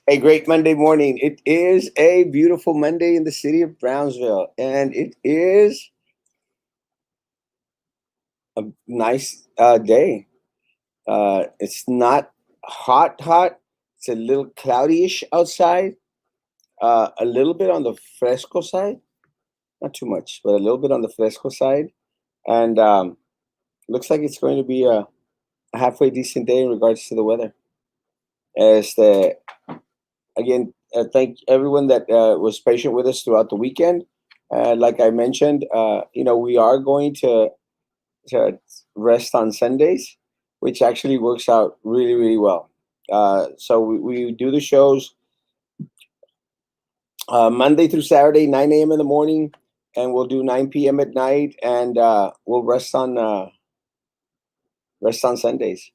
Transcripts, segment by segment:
A great Monday morning. It is a beautiful Monday in the city of Brownsville, and it is a nice day. It's not hot. It's a little cloudyish outside, a little bit on the fresco side, not too much, but a little bit on the fresco side. And looks like it's going to be a halfway decent day in regards to the weather. Este, again, thank everyone that was patient with us throughout the weekend. Like I mentioned, we are going to rest on Sundays, which actually works out really, really well. So we do the shows Monday through Saturday, 9 a.m. in the morning, and we'll do 9 p.m. at night, and we'll rest on Sundays.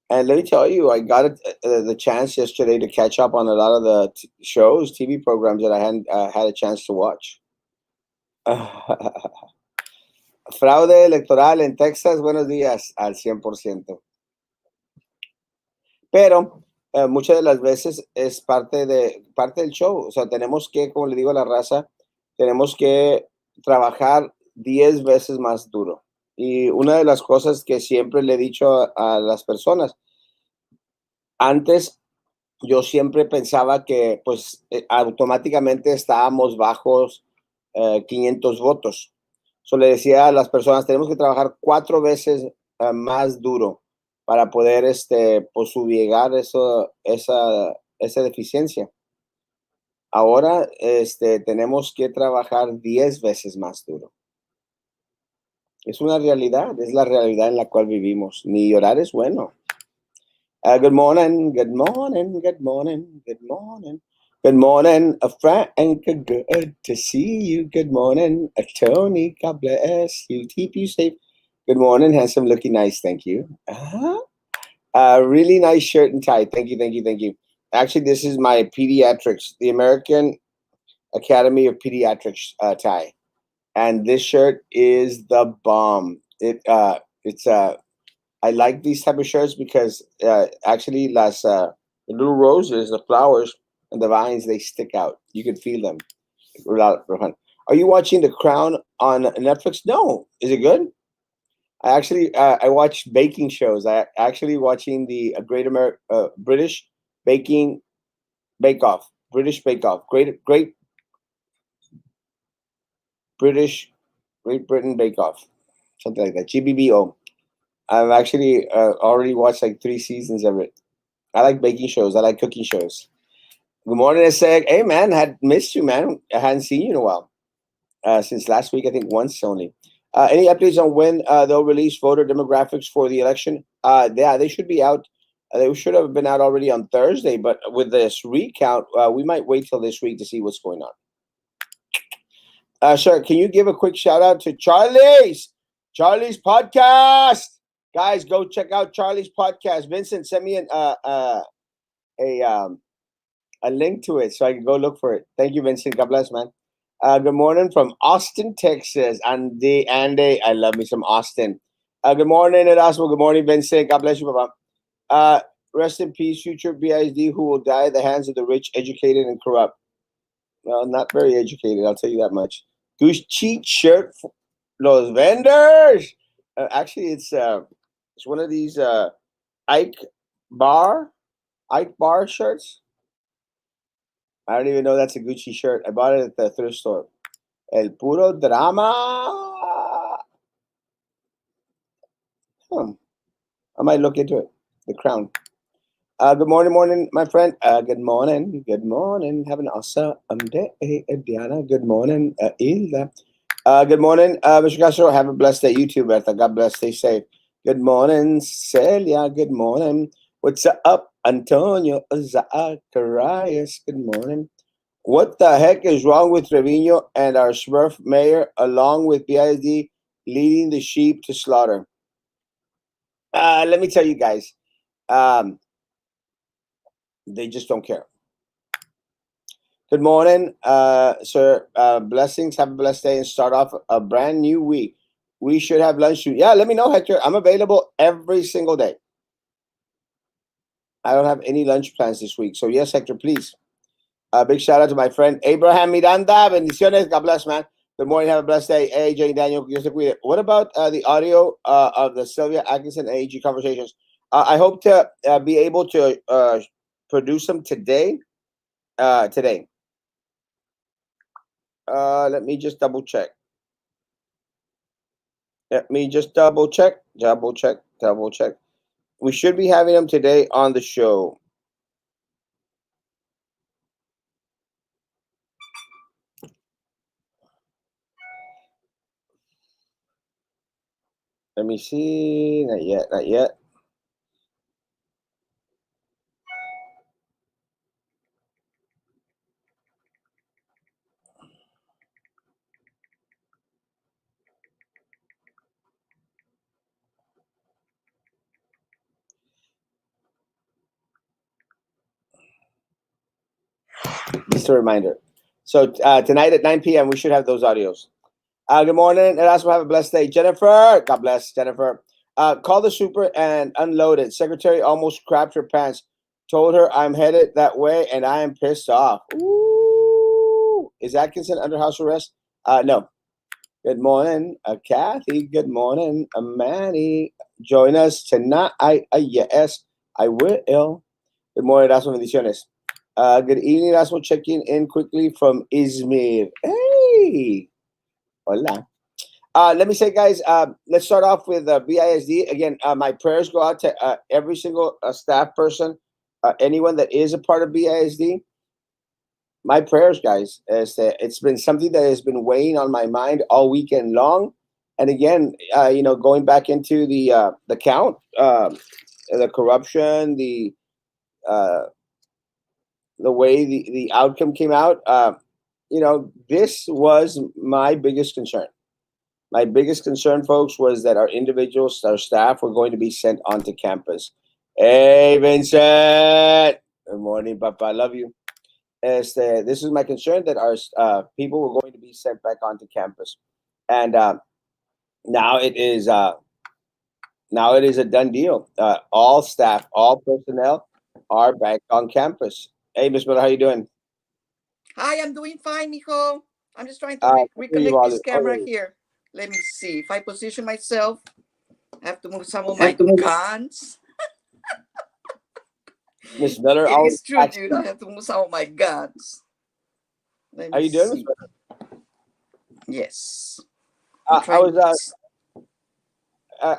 And let me tell you, I got the chance yesterday to catch up on a lot of the shows, TV programs that I hadn't had a chance to watch. Fraude electoral en Texas, buenos días, al 100%. Pero muchas de las veces es parte del show. O sea, tenemos que, como le digo a la raza, tenemos que trabajar 10 veces más duro. Y una de las cosas que siempre le he dicho a las personas, antes yo siempre pensaba que pues automáticamente estábamos bajos 500 votos. So, le decía a las personas, tenemos que trabajar 4 veces más duro para poder pues subiegar esa deficiencia. Ahora tenemos que trabajar 10 veces más duro. Es una realidad, es la realidad en la cual vivimos. Ni llorar es bueno. Good morning, good morning, good morning, good morning. Good morning, Frank. Good to see you. Good morning, Tony. God bless you. Keep you safe. Good morning, handsome, looking nice. Thank you. Really nice shirt and tie. Thank you, thank you, thank you. Actually, this is my pediatrics, the American Academy of Pediatrics tie, and this shirt is the bomb. It's I like these type of shirts because actually, the little roses, the flowers, and the vines, they stick out. You can feel them. Are you watching The Crown on Netflix? No. Is it good? I watch baking shows. I actually watching the British Baking Bake Off, British Bake Off, Great British Great Britain Bake Off, something like that. GBBO. I've actually already watched like 3 seasons of it. I like baking shows. I like cooking shows. Good morning, Eseg. Hey, man, had missed you, man. I hadn't seen you in a while. Since last week, I think once only. Any updates on when they'll release voter demographics for the election? Yeah, they should be out. They should have been out already on Thursday, but with this recount, we might wait till this week to see what's going on. Sir, can you give a quick shout out to Charlie's podcast? Guys, go check out Charlie's podcast. Vincent, send me a link to it so I can go look for it. Thank you, Vincent. God bless, man. Good morning from Austin, Texas. Andy, I love me some Austin. Good morning, Erasmo. Good morning, Vincent. God bless you, Papa. Rest in peace, future BISD who will die at the hands of the rich, educated, and corrupt. Well, not very educated, I'll tell you that much. Gucci shirt for los vendors. Actually, it's one of these Ike Bar shirts. I don't even know that's a Gucci shirt. I bought it at the thrift store. El puro drama. I might look into it. The Crown. Good morning, my friend. Good morning. Have an awesome day, Diana. Good morning, Ilda. Good morning, Mr. Castro. Have a blessed day. You too, Bertha. God bless. Stay safe. Good morning, Celia. Good morning. What's up, Antonio Zacharias? Good morning. What the heck is wrong with Trevino and our Smurf mayor, along with BISD leading the sheep to slaughter? Let me tell you guys. They just don't care. Good morning, sir. Blessings. Have a blessed day and start off a brand new week. We should have lunch soon. Yeah, let me know, Hector. I'm available every single day. I don't have any lunch plans this week. So yes, Hector, please. Big shout out to my friend Abraham Miranda. Bendiciones. God bless, man. Good morning. Have a blessed day. AJ and Daniel. What about the audio of the Sylvia Atkinson AG conversations? I hope to be able to produce them today. Today. Let me just double check. Let me just double check. Double check. Double check. We should be having them today on the show. Let me see. Not yet. Not yet. Just a reminder. So tonight at 9 p.m. we should have those audios. Good morning, Erasmo. Have a blessed day. Jennifer, God bless, Jennifer. Call the super and unload it. Secretary almost crapped her pants. Told her I'm headed that way and I am pissed off. Ooh. Is Atkinson under house arrest? No. Good morning, Kathy. Good morning, Manny. Join us tonight. Yes, I will. Good morning, Erasmo. Bendiciones. Good evening, Erasmo. Checking in quickly from Izmir. Hey. Hola. Let me say, guys, let's start off with BISD. Again, my prayers go out to every single staff person, anyone that is a part of BISD. My prayers, guys, is that it's been something that has been weighing on my mind all weekend long. And again, going back into the count, the corruption, uh, the way the outcome came out, this was my biggest concern. My biggest concern, folks, was that our individuals, our staff, were going to be sent onto campus. Hey, Vincent. Good morning, Papa. I love you. This is my concern that our people were going to be sent back onto campus, and now it is a done deal. All staff, all personnel are back on campus. Hey, Miss Miller, how you doing? Hi, I'm doing fine, mijo. I'm just trying to reconnect this camera here. Let me see. If I position myself, I have to move some of my guns. Miss Miller, It is true, dude. I have to move some of my guns. Let me how you doing, see. Miss Miller? Yes. I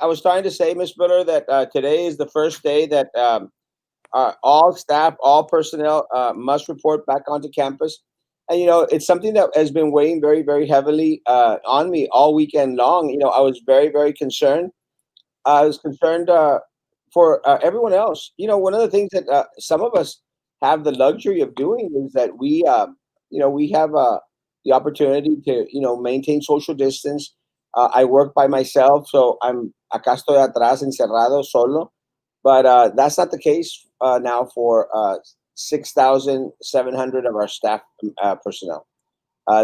was trying to say, Miss Miller, that today is the first day that all staff, all personnel must report back onto campus. And, it's something that has been weighing very, very heavily on me all weekend long. I was very, very concerned. I was concerned for everyone else. One of the things that some of us have the luxury of doing is that we have the opportunity to, maintain social distance. I work by myself, so acá estoy atrás, encerrado, solo. But that's not the case now for 6,700 of our staff personnel.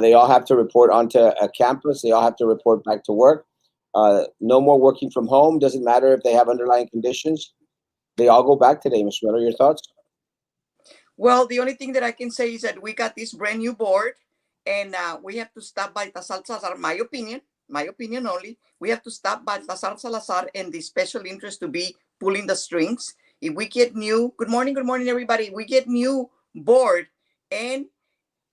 They all have to report onto a campus. They all have to report back to work. No more working from home. Doesn't matter if they have underlying conditions. They all go back today. Mr. Miller, your thoughts? Well, the only thing that I can say is that we got this brand new board, and we have to stop by Tasal Salazar. My opinion only. We have to stop by Tasal Salazar and the special interest to be pulling the strings. If we get new, good morning, everybody. We get new board, and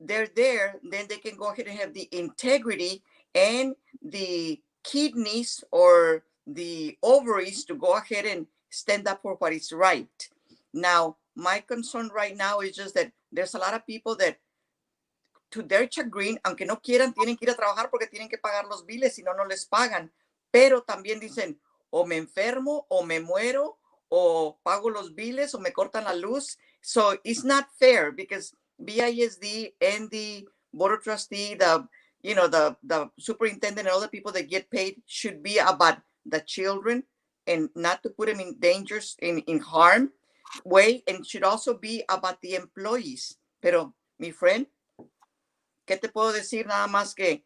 they're there, then they can go ahead and have the integrity and the kidneys or the ovaries to go ahead and stand up for what is right. Now, my concern right now is just that there's a lot of people that, to their chagrin, aunque no quieran, tienen que ir a trabajar porque tienen que pagar los biles, si no, no les pagan. Pero también dicen, o me enfermo, o me muero, o pago los biles, o me cortan la luz. So it's not fair because BISD and the board of trustee, the superintendent and all the people that get paid should be about the children and not to put them in dangers, in harm way, and should also be about the employees. Pero, mi friend, ¿qué te puedo decir? Nada más que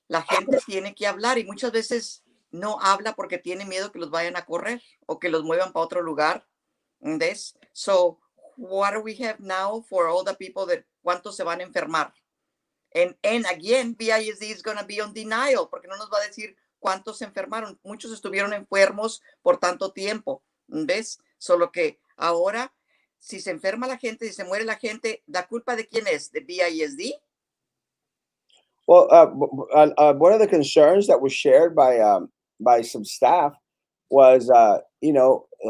la gente tiene que hablar y muchas veces no habla porque tiene miedo que los vayan a correr o que los muevan para otro lugar. This. So what do we have now for all the people that cuántos se van a enfermar? And again, BISD is going to be on denial porque no nos va a decir cuántos se enfermaron. Muchos estuvieron enfermos por tanto tiempo. ¿Ves? Solo que ahora, si se enferma la gente, si se muere la gente, ¿la culpa de quién es? ¿De BISD? Well, one of the concerns that was shared by some staff was,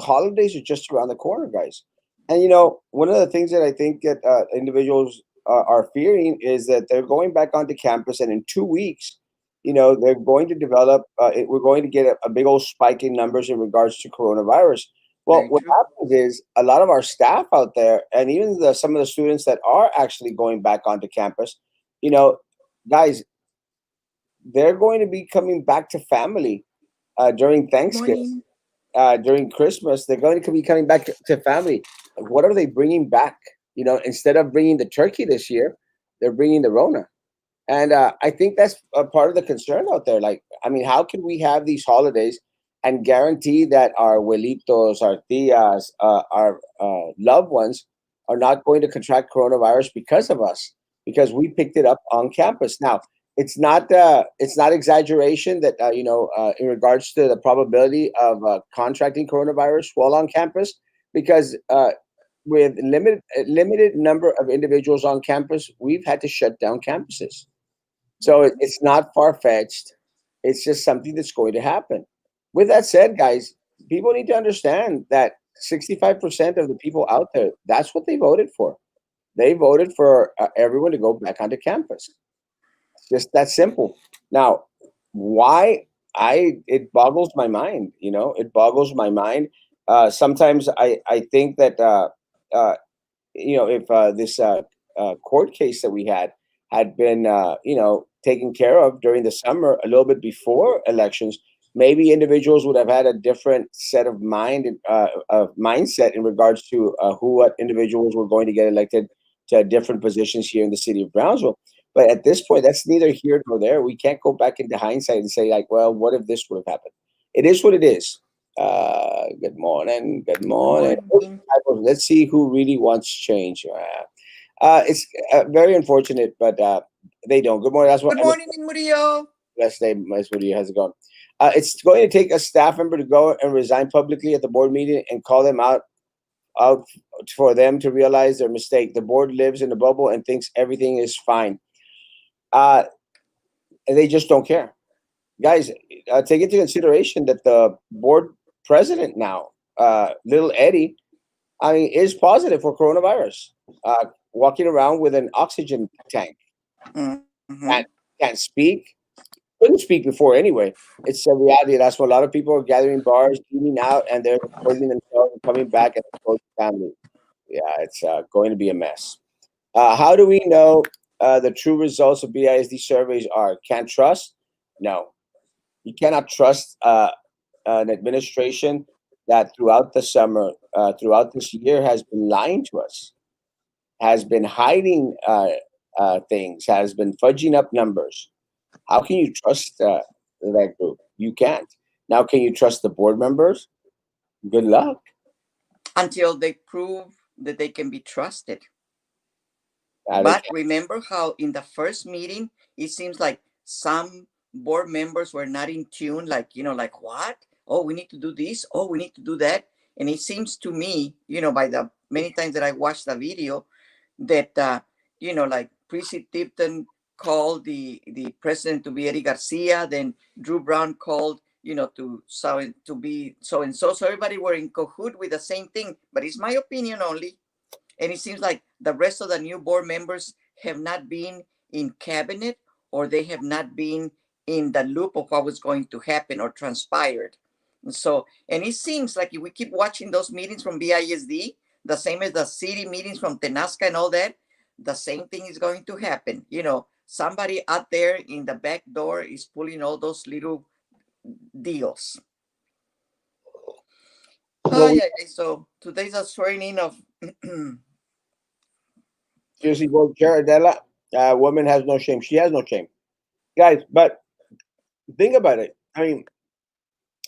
holidays are just around the corner, guys. And one of the things that I think that individuals are fearing is that they're going back onto campus, and in 2 weeks, they're going to develop. We're going to get a big old spike in numbers in regards to coronavirus. Well, Very what true. happens is a lot of our staff out there, and even some of the students that are actually going back onto campus, you know, guys, they're going to be coming back to family during Good Thanksgiving, morning. during Christmas. They're going to be coming back to family. What are they bringing back? Instead of bringing the turkey this year, they're bringing the Rona. And I think that's a part of the concern out there. Like, I mean, how can we have these holidays and guarantee that our abuelitos, our tias, our loved ones are not going to contract coronavirus because of us, because we picked it up on campus? Now, it's not exaggeration that in regards to the probability of contracting coronavirus while on campus, because with limited number of individuals on campus, we've had to shut down campuses. So it's not far fetched. It's just something that's going to happen. With that said, guys, people need to understand that 65% of the people out there, that's what they voted for. They voted for everyone to go back onto campus. It's just that simple. Now, why it boggles my mind. It boggles my mind. Sometimes I think that uh, if this court case that we had been, taken care of during the summer, a little bit before elections, maybe individuals would have had a different set of mindset in regards to what individuals were going to get elected to different positions here in the city of Brownsville. But at this point, that's neither here nor there. We can't go back into hindsight and say, like, well, what if this would have happened? It is what it is. Good morning. Good Good morning. morning. Let's see who really wants change. It's very unfortunate, but they don't. Good morning. That's what Good morning, Murillo. last name. That's what he has gone. It's going to take a staff member to go and resign publicly at the board meeting and call them out for them to realize their mistake. The board lives in a bubble and thinks everything is fine. Uh, and they just don't care. Guys, take into consideration that the board president now, little Eddie, I mean, is positive for coronavirus. Walking around with an oxygen tank. Mm-hmm. Can't, can't speak. Couldn't speak before anyway. It's a reality. That's why a lot of people are gathering bars, eating out, and they're exposing themselves and coming back and exposing family. Yeah, it's going to be a mess. How do we know the true results of BISD surveys are? Can't trust? No. You cannot trust an administration that throughout the summer, throughout this year, has been lying to us, has been hiding things, has been fudging up numbers. How can you trust that group? You can't. Now, can you trust the board members? Good luck. Until they prove that they can be trusted. They But can't. remember how in the first meeting, it seems like some board members were not in tune, like, like what? Oh, we need to do this. Oh, we need to do that. And it seems to me, by the many times that I watched the video, that, like Prissy Tipton called the president to be Eddie Garcia, then Drew Brown called, to be so and so. So everybody were in cahoot with the same thing. But it's my opinion only, and it seems like the rest of the new board members have not been in cabinet, or they have not been in the loop of what was going to happen or transpired. And it seems like if we keep watching those meetings from BISD, the same as the city meetings from Tenasca and all that, the same thing is going to happen. Somebody out there in the back door is pulling all those little deals. Well, Yeah. So today's a swearing in of seriously, well, Jaredella, woman has no shame. She has no shame, guys. But think about it. I mean,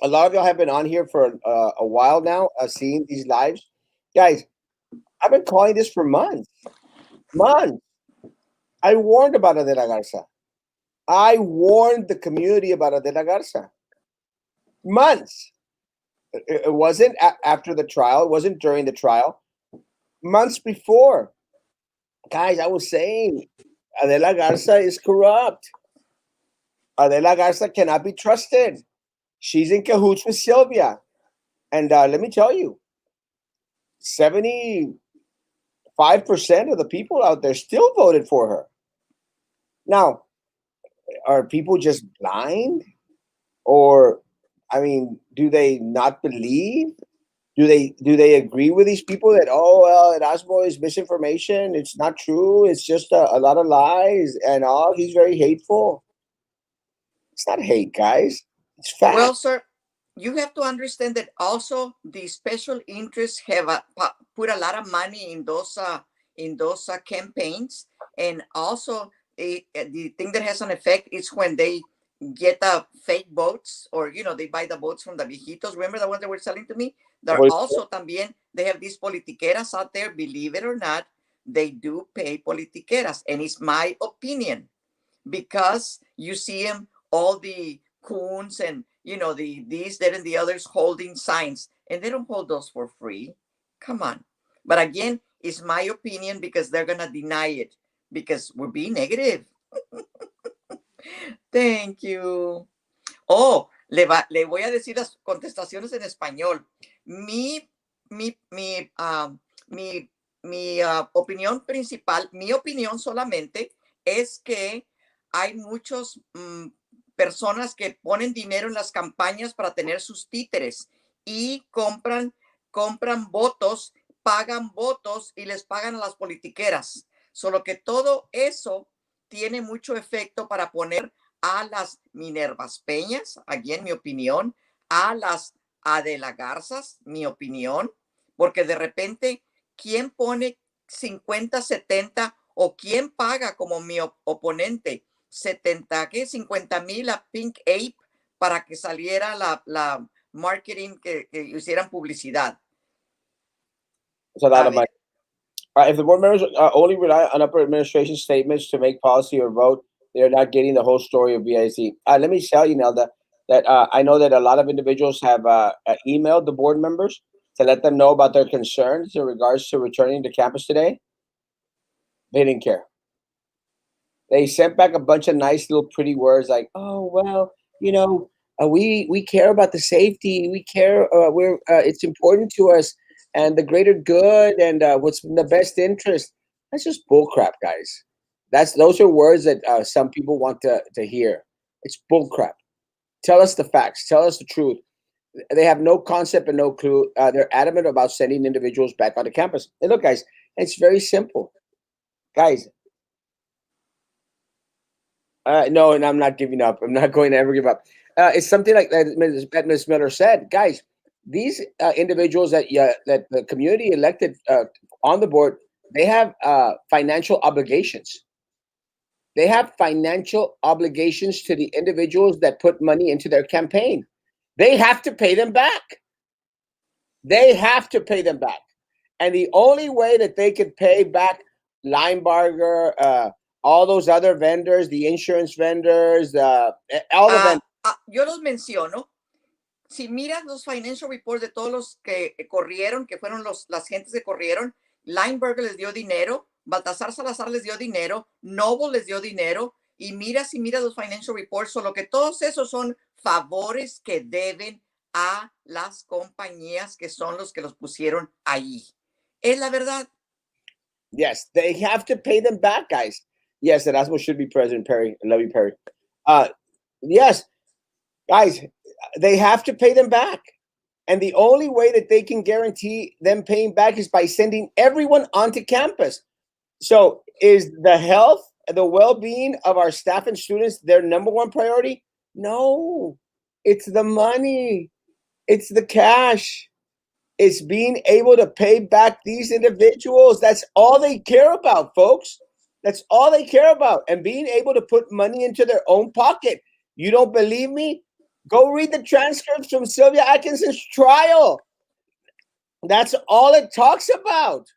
a lot of y'all have been on here for a while now, seeing these lives. Guys, I've been calling this for months. Months. I warned about Adela Garza. I warned the community about Adela Garza. Months. It wasn't after the trial. It wasn't during the trial. Months before. Guys, I was saying Adela Garza is corrupt. Adela Garza cannot be trusted. She's in cahoots with Sylvia. And let me tell you, 75% of the people out there still voted for her. Now, are people just blind? Or, I mean, do they not believe? Do they agree with these people that, oh well, Erasmo is misinformation, it's not true, it's just a lot of lies, and oh, he's very hateful? It's not hate, guys. It's fact. Well, sir, you have to understand that also the special interests have put a lot of money in those campaigns, and also the thing that has an effect is when they get fake votes, or they buy the votes from the viejitos. Remember the ones that were selling to me? They're also también, they have these politiqueras out there. Believe it or not, they do pay politiqueras, and it's my opinion, because you see them, all the coons and the these, that, and the others holding signs, and they don't hold those for free. Come on. But again, it's my opinion, because they're gonna deny it, because we're being negative. Thank you. Oh, le voy a decir las contestaciones en español. Mi, mi, mi, opinión principal, mi opinión solamente, es que hay muchos personas que ponen dinero en las campañas para tener sus títeres, y compran votos, pagan votos y les pagan a las politiqueras. Solo que todo eso tiene mucho efecto para poner a las Minervas Peñas, aquí en mi opinión, a las Adela Garzas, mi opinión, porque de repente, ¿quién pone 50, 70, o quién paga como mi oponente 70, ¿qué? 50,000 a Pink Ape para que saliera la marketing, que hicieran publicidad? It's a lot A of money. ver. If the board members only rely on upper administration statements to make policy or vote, they're not getting the whole story of BIC. Let me tell you, Nelda, that I know that a lot of individuals have emailed the board members to let them know about their concerns in regards to returning to campus today. They didn't care. They sent back a bunch of nice little pretty words like, "Oh well, you know, we care about the safety. We care. We're it's important to us, and the greater good, and what's in the best interest." That's just bullcrap, guys. Those are words that some people want to hear. It's bullcrap. Tell us the facts. Tell us the truth. They have no concept and no clue. They're adamant about sending individuals back onto campus. And look, guys, it's very simple, guys. No, and I'm not giving up. I'm not going to ever give up. It's something like that Ms. Miller said. Guys, these individuals that the community elected on the board, they have financial obligations. They have financial obligations to the individuals that put money into their campaign. They have to pay them back. They have to pay them back. And the only way that they could pay back Linebarger, all those other vendors, the insurance vendors, all the vendors. Yo los menciono. Si miras los financial reports de todos los que corrieron, que fueron las gentes que corrieron, Lineberger les dio dinero, Baltasar Salazar les dio dinero, Noble les dio dinero, y mira los financial reports, solo que todos esos son favores que deben a las compañías que son los que los pusieron ahí. Es la verdad. Yes, they have to pay them back, guys. Yes, Erasmo should be President Perry. I love you, Perry. Yes, guys, they have to pay them back. And the only way that they can guarantee them paying back is by sending everyone onto campus. So is the health, the well-being of our staff and students their number one priority? No, it's the money. It's the cash. It's being able to pay back these individuals. That's all they care about, folks. That's all they care about. And being able to put money into their own pocket. You don't believe me? Go read the transcripts from Sylvia Atkinson's trial. That's all it talks about.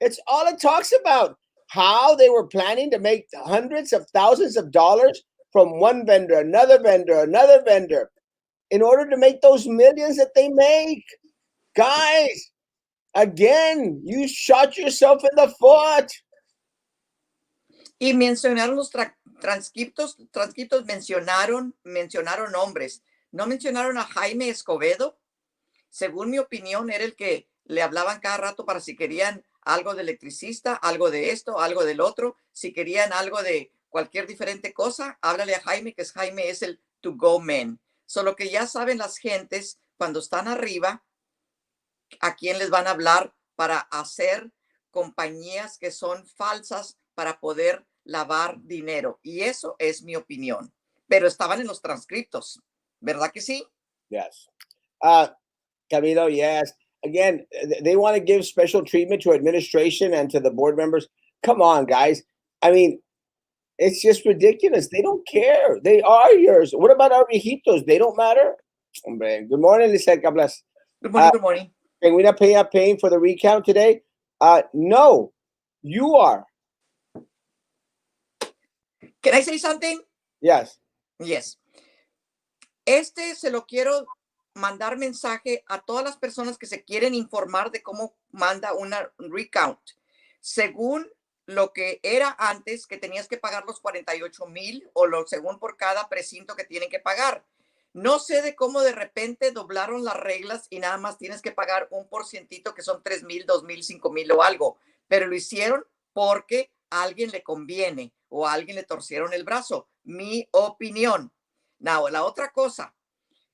It's all it talks about. How they were planning to make hundreds of thousands of dollars from one vendor, another vendor, in order to make those millions that they make. Guys, again, you shot yourself in the foot. Y mencionaron los transcriptos mencionaron nombres. No mencionaron a Jaime Escobedo. Según mi opinión, era el que le hablaban cada rato para si querían algo de electricista, algo de esto, algo del otro. Si querían algo de cualquier diferente cosa, háblale a Jaime, que Jaime es el to go man. Solo que ya saben las gentes cuando están arriba a quién les van a hablar para hacer compañías que son falsas para poder lavar dinero. Y eso es mi opinión. Pero estaban en los transcriptos, ¿verdad que sí? Yes. Camilo, yes. Again, they want to give special treatment to administration and to the board members. Come on, guys. I mean, it's just ridiculous. They don't care. They are yours. What about our viejitos? They don't matter. Hombre. Good morning, Lisette. God bless. Good morning, good morning. Can we not paying for the recount today? No, you are. Can I say something? Yes. Yes. Se lo quiero mandar mensaje a todas las personas que se quieren informar de cómo manda una recount. Según lo que era antes, que tenías que pagar los 48,000 o lo según por cada precinto que tienen que pagar. No sé de cómo de repente doblaron las reglas y nada más tienes que pagar un porcientito que son 3,000, 2,000, 5,000 o algo, pero lo hicieron porque a alguien le conviene o a alguien le torcieron el brazo. Mi opinión. Now, la otra cosa,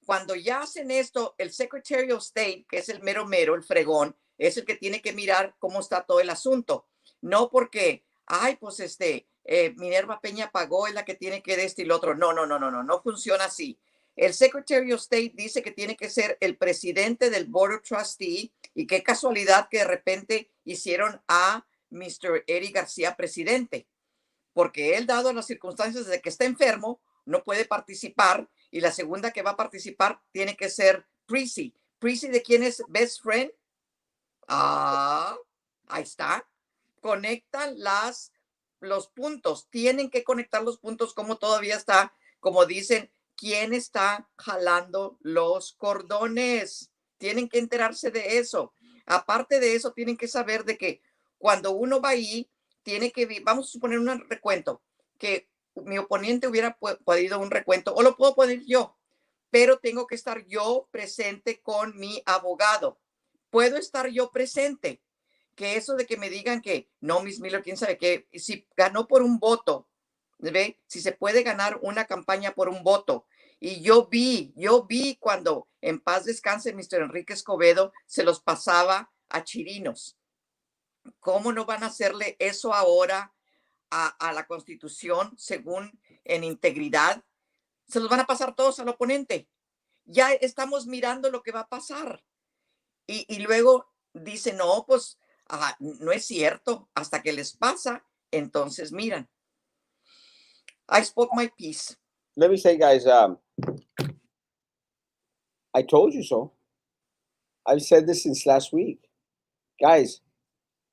cuando ya hacen esto, el Secretary of State, que es el mero, el fregón, es el que tiene que mirar cómo está todo el asunto. No porque, ay, pues Minerva Peña pagó, es la que tiene que de este y lo otro. No funciona así. El Secretary of State dice que tiene que ser el presidente del Board of Trustees y qué casualidad que de repente hicieron a Mr. Eddie García presidente, porque él, dado las circunstancias de que está enfermo, no puede participar y la segunda que va a participar tiene que ser Prissy. ¿Prissy de quién es best friend? Ahí está. Conectan los puntos. Tienen que conectar los puntos como todavía está, como dicen, ¿quién está jalando los cordones? Tienen que enterarse de eso. Aparte de eso, tienen que saber de que cuando uno va ahí, tiene que, vamos a suponer un recuento, que mi oponente hubiera podido un recuento, o lo puedo poner yo, pero tengo que estar yo presente con mi abogado. Puedo estar yo presente. Que eso de que me digan que no, Miss Miller, quién sabe qué, si ganó por un voto, ¿ve? Si se puede ganar una campaña por un voto. Y yo vi cuando en paz descanse Mr. Enrique Escobedo se los pasaba a chirinos. ¿Cómo no van a hacerle eso ahora a la Constitución según en integridad? Se los van a pasar todos al oponente. Ya estamos mirando lo que va a pasar. Y luego dice, no, pues no es cierto, hasta que les pasa, entonces miran. I spoke my piece. Let me say, guys, I told you so. I've said this since last week. Guys,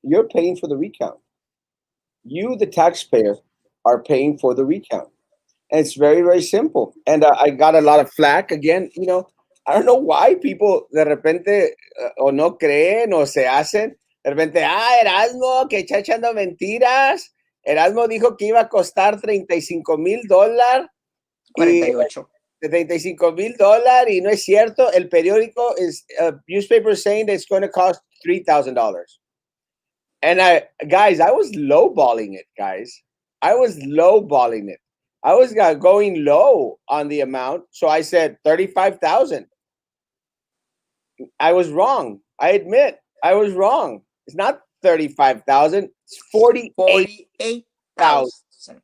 you're paying for the recount. You, the taxpayer, are paying for the recount. And it's very, very simple. And I got a lot of flack again. I don't know why people de repente o no creen o se hacen. De repente, Erasmo, que está echando mentiras. Erasmo dijo que iba a costar $35,000. 48. De $35,000 y no es cierto. El periódico is newspaper saying that it's going to cost $3,000. And guys, I was lowballing it, guys. I was lowballing it. I was going low on the amount, so I said 35,000. I was wrong. I admit I was wrong. It's not 35,000. It's 48,000.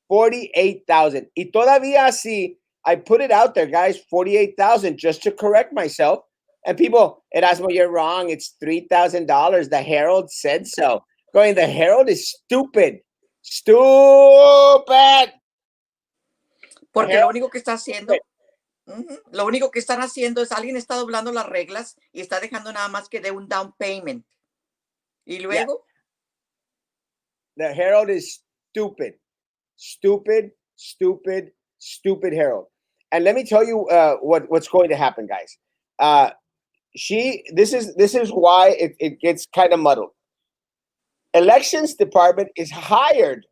48,000. Y todavía así, I put it out there, guys, 48,000 just to correct myself. And people, Erasmo, you're wrong. It's $3,000. The Herald said so. Going, the Herald is stupid. Stupid. Porque lo único que está haciendo, Lo único que están haciendo es alguien está doblando las reglas y está dejando nada más que de un down payment. Y luego, The Herald is stupid, stupid, stupid, stupid Herald. And let me tell you what's going to happen, guys. This is why it gets kind of muddled. Elections department is hired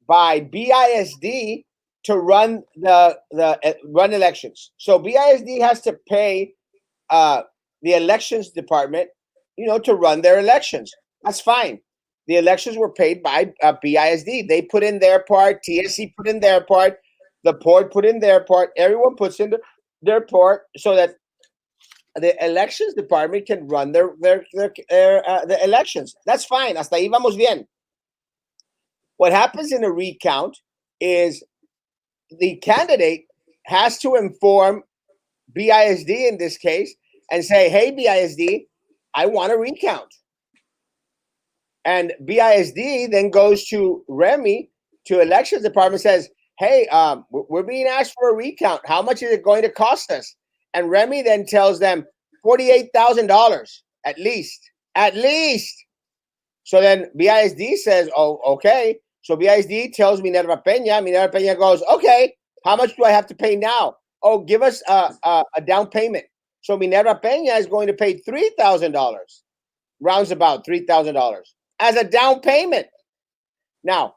by BISD to run run elections. So BISD has to pay the elections department, to run their elections. That's fine. The elections were paid by BISD. They put in their part. TSC put in their part. The port put in their part. Everyone puts in their part so that the elections department can run the elections. That's fine. Hasta ahí vamos bien. What happens in a recount is the candidate has to inform BISD in this case and say, hey, BISD, I want to recount. And BISD then goes to Remy, to elections department, says, hey, we're being asked for a recount. How much is it going to cost us? And Remy then tells them $48,000 at least. At least. So then BISD says, oh, okay. So BISD tells Minerva Peña. Minerva Peña goes, okay, how much do I have to pay now? Oh, give us a down payment. So Minerva Peña is going to pay $3,000, rounds about $3,000 as a down payment. Now,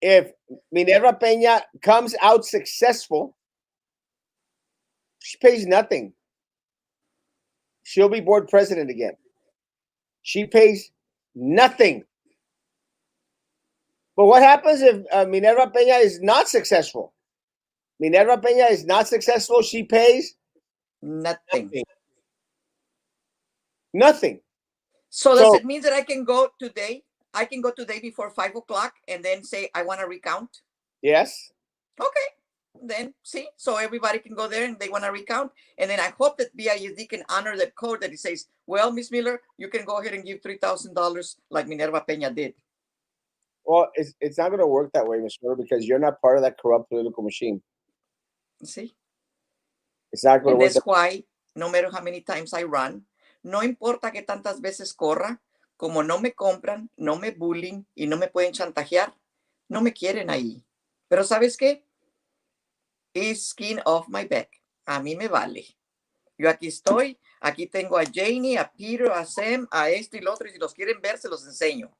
if Minerva Peña comes out successful, she pays nothing. She'll be board president again. She pays nothing. But what happens if Minerva Peña is not successful? Minerva Peña is not successful. She pays nothing. Nothing. So does it mean that I can go today? I can go today before 5 o'clock and then say I want to recount? Yes. Okay. Then see, so everybody can go there and they want to recount. And then I hope that BISD can honor that code that it says, well, Miss Miller, you can go ahead and give $3,000 like Minerva Peña did. Well, it's not going to work that way, Ms. Miller, because you're not part of that corrupt political machine. See? It's not going to work. That's why, no matter how many times I run, no importa que tantas veces corra, como no me compran, no me bullying y no me pueden chantajear, no me quieren ahí. Pero ¿sabes qué? It's skin off my back. A mí me vale. Yo aquí estoy, aquí tengo a Janie, a Peter, a Sam, a esto y lo otro, y si los quieren ver, se los enseño.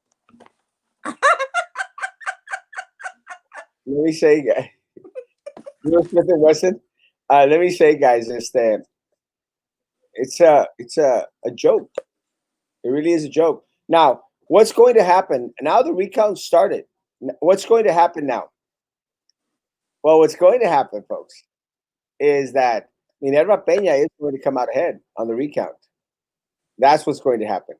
Let me say, guys, Smith and Wesson, let me say, guys, it's a joke. It really is a joke. Now, what's going to happen? Now the recount started. What's going to happen now? Well, what's going to happen, folks, is that Minerva Peña is going to come out ahead on the recount. That's what's going to happen.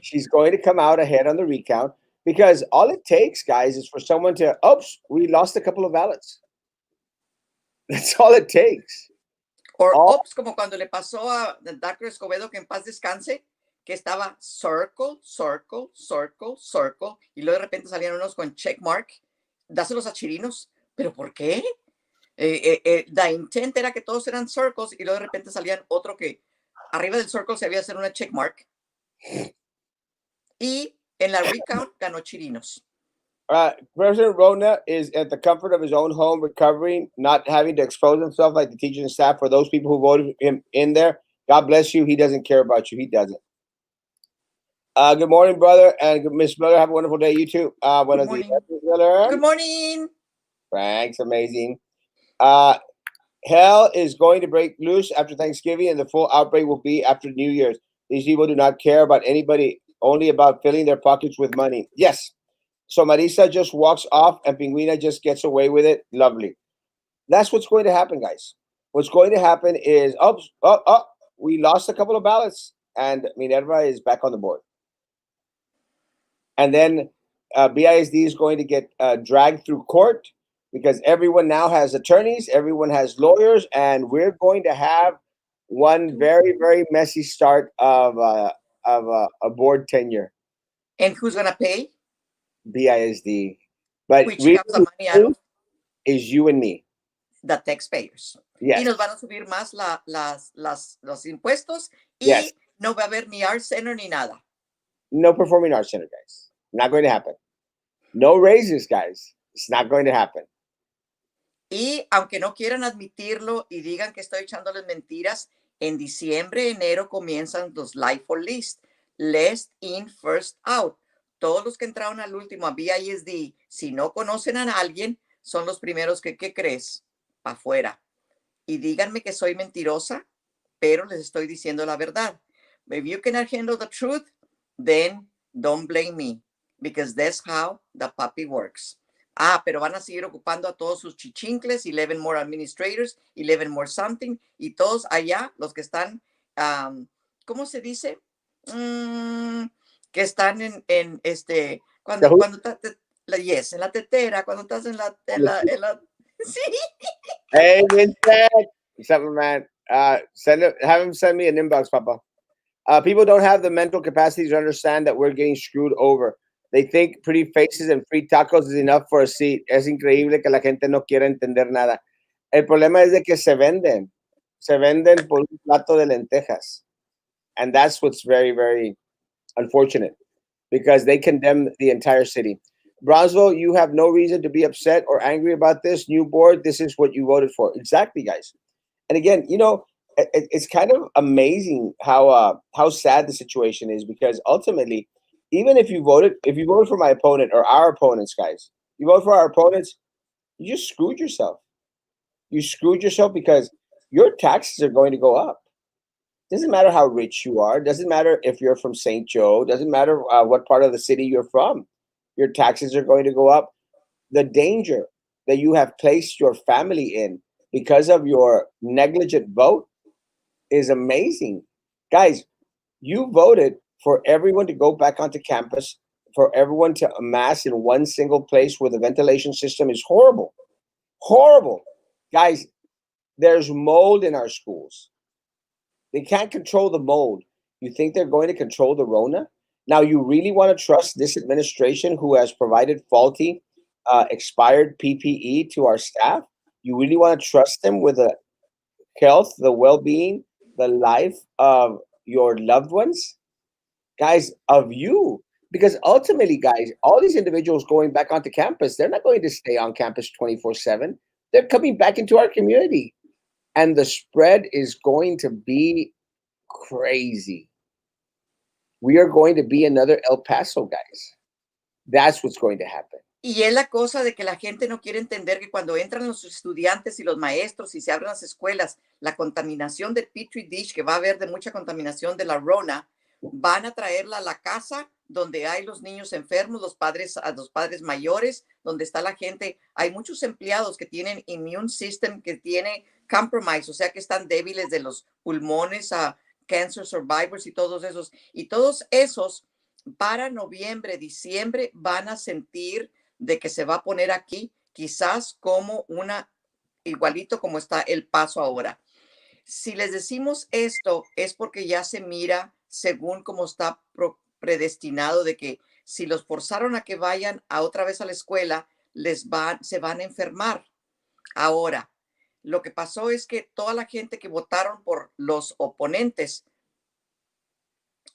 She's going to come out ahead on the recount because all it takes, guys, is for someone to, oops, we lost a couple of ballots. That's all it takes. Or oops, como cuando le pasó a Dr. Escobedo, que en paz descanse, que estaba circle, circle, circle, circle, y luego de repente salían unos con check mark. Dáselos a Chirinos. ¿Pero por qué? The intent era que todos eran circles y luego de repente salían otro que arriba del circle se había hacer una check mark. Y en la recount ganó Chirinos. President Rona is at the comfort of his own home, recovering, not having to expose himself like the teachers and staff. For those people who voted him in there, God bless you. He doesn't care about you. He doesn't. Good morning, brother, and Miss Miller. Have a wonderful day. You too. Good morning. Good morning. Frank's amazing. Hell is going to break loose after Thanksgiving, and the full outbreak will be after New Year's. These people do not care about anybody, only about filling their pockets with money. Yes. So Marisa just walks off, and Pinguina just gets away with it. Lovely. That's what's going to happen, guys. What's going to happen is, we lost a couple of ballots, and Minerva is back on the board. And then BISD is going to get dragged through court because everyone now has attorneys, everyone has lawyers, and we're going to have one very, very messy start of a board tenure. And who's going to pay? BISD. But which comes the money out of? Is you and me. The taxpayers. Y nos Yes. van a subir más los impuestos Yes. y no va a haber ni Art Center ni nada. No performing arts center, guys. Not going to happen. No raises, guys. It's not going to happen. Y aunque no quieran admitirlo y digan que estoy echándoles mentiras, en diciembre, enero comienzan los Life for List. Last in, first out. Todos los que entraron al último a BISD, si no conocen a alguien, son los primeros que, ¿qué crees? Para afuera. Y díganme que soy mentirosa, pero les estoy diciendo la verdad. If you cannot handle the truth, then don't blame me, because that's how the puppy works. Ah, pero van a seguir ocupando a todos sus chichincles, 11 more administrators, 11 more something, y todos allá, los que están, ¿cómo se dice? Que están en cuando, yes, en la tetera, cuando estás sí. Hey, Vincent. What's up, man? Have him send me an inbox, Papa. People don't have the mental capacity to understand that we're getting screwed over. They think pretty faces and free tacos is enough for a seat. Es increíble que la gente no quiera entender nada. El problema es de que se venden por un plato de lentejas. And that's what's very, very unfortunate because they condemn the entire city. Brownsville, you have no reason to be upset or angry about this new board. This is what you voted for. Exactly, guys. And again, it's kind of amazing how sad the situation is because ultimately, even if you voted for my opponent or our opponents, guys, you vote for our opponents, you just screwed yourself. You screwed yourself because your taxes are going to go up. Doesn't matter how rich you are. Doesn't matter if you're from St. Joe. Doesn't matter what part of the city you're from. Your taxes are going to go up. The danger that you have placed your family in because of your negligent vote is amazing. Guys, you voted for everyone to go back onto campus, for everyone to amass in one single place where the ventilation system is horrible. Horrible. Guys, there's mold in our schools. They can't control the mold. You think they're going to control the Rona? Now, you really want to trust this administration who has provided faulty, expired PPE to our staff? You really want to trust them with the health, the well being, the life of your loved ones? Guys, of you. Because ultimately, guys, all these individuals going back onto campus, they're not going to stay on campus 24/7. They're coming back into our community. And the spread is going to be crazy. We are going to be another El Paso, guys. That's what's going to happen. Y es la cosa de que la gente no quiere entender que cuando entran los estudiantes y los maestros y se abren las escuelas, la contaminación del Petri dish, que va a haber de mucha contaminación de la Rona, van a traerla a la casa donde hay los niños enfermos, a los padres mayores, donde está la gente. Hay muchos empleados que tienen immune system, que tiene compromise, o sea que están débiles de los pulmones, a cancer survivors y todos esos. Y todos esos para noviembre, diciembre van a sentir de que se va a poner aquí quizás como igualito como está el Paso ahora. Si les decimos esto es porque ya se mira según cómo está predestinado de que si los forzaron a que vayan a otra vez a la escuela, se van a enfermar. Ahora, lo que pasó es que toda la gente que votaron por los oponentes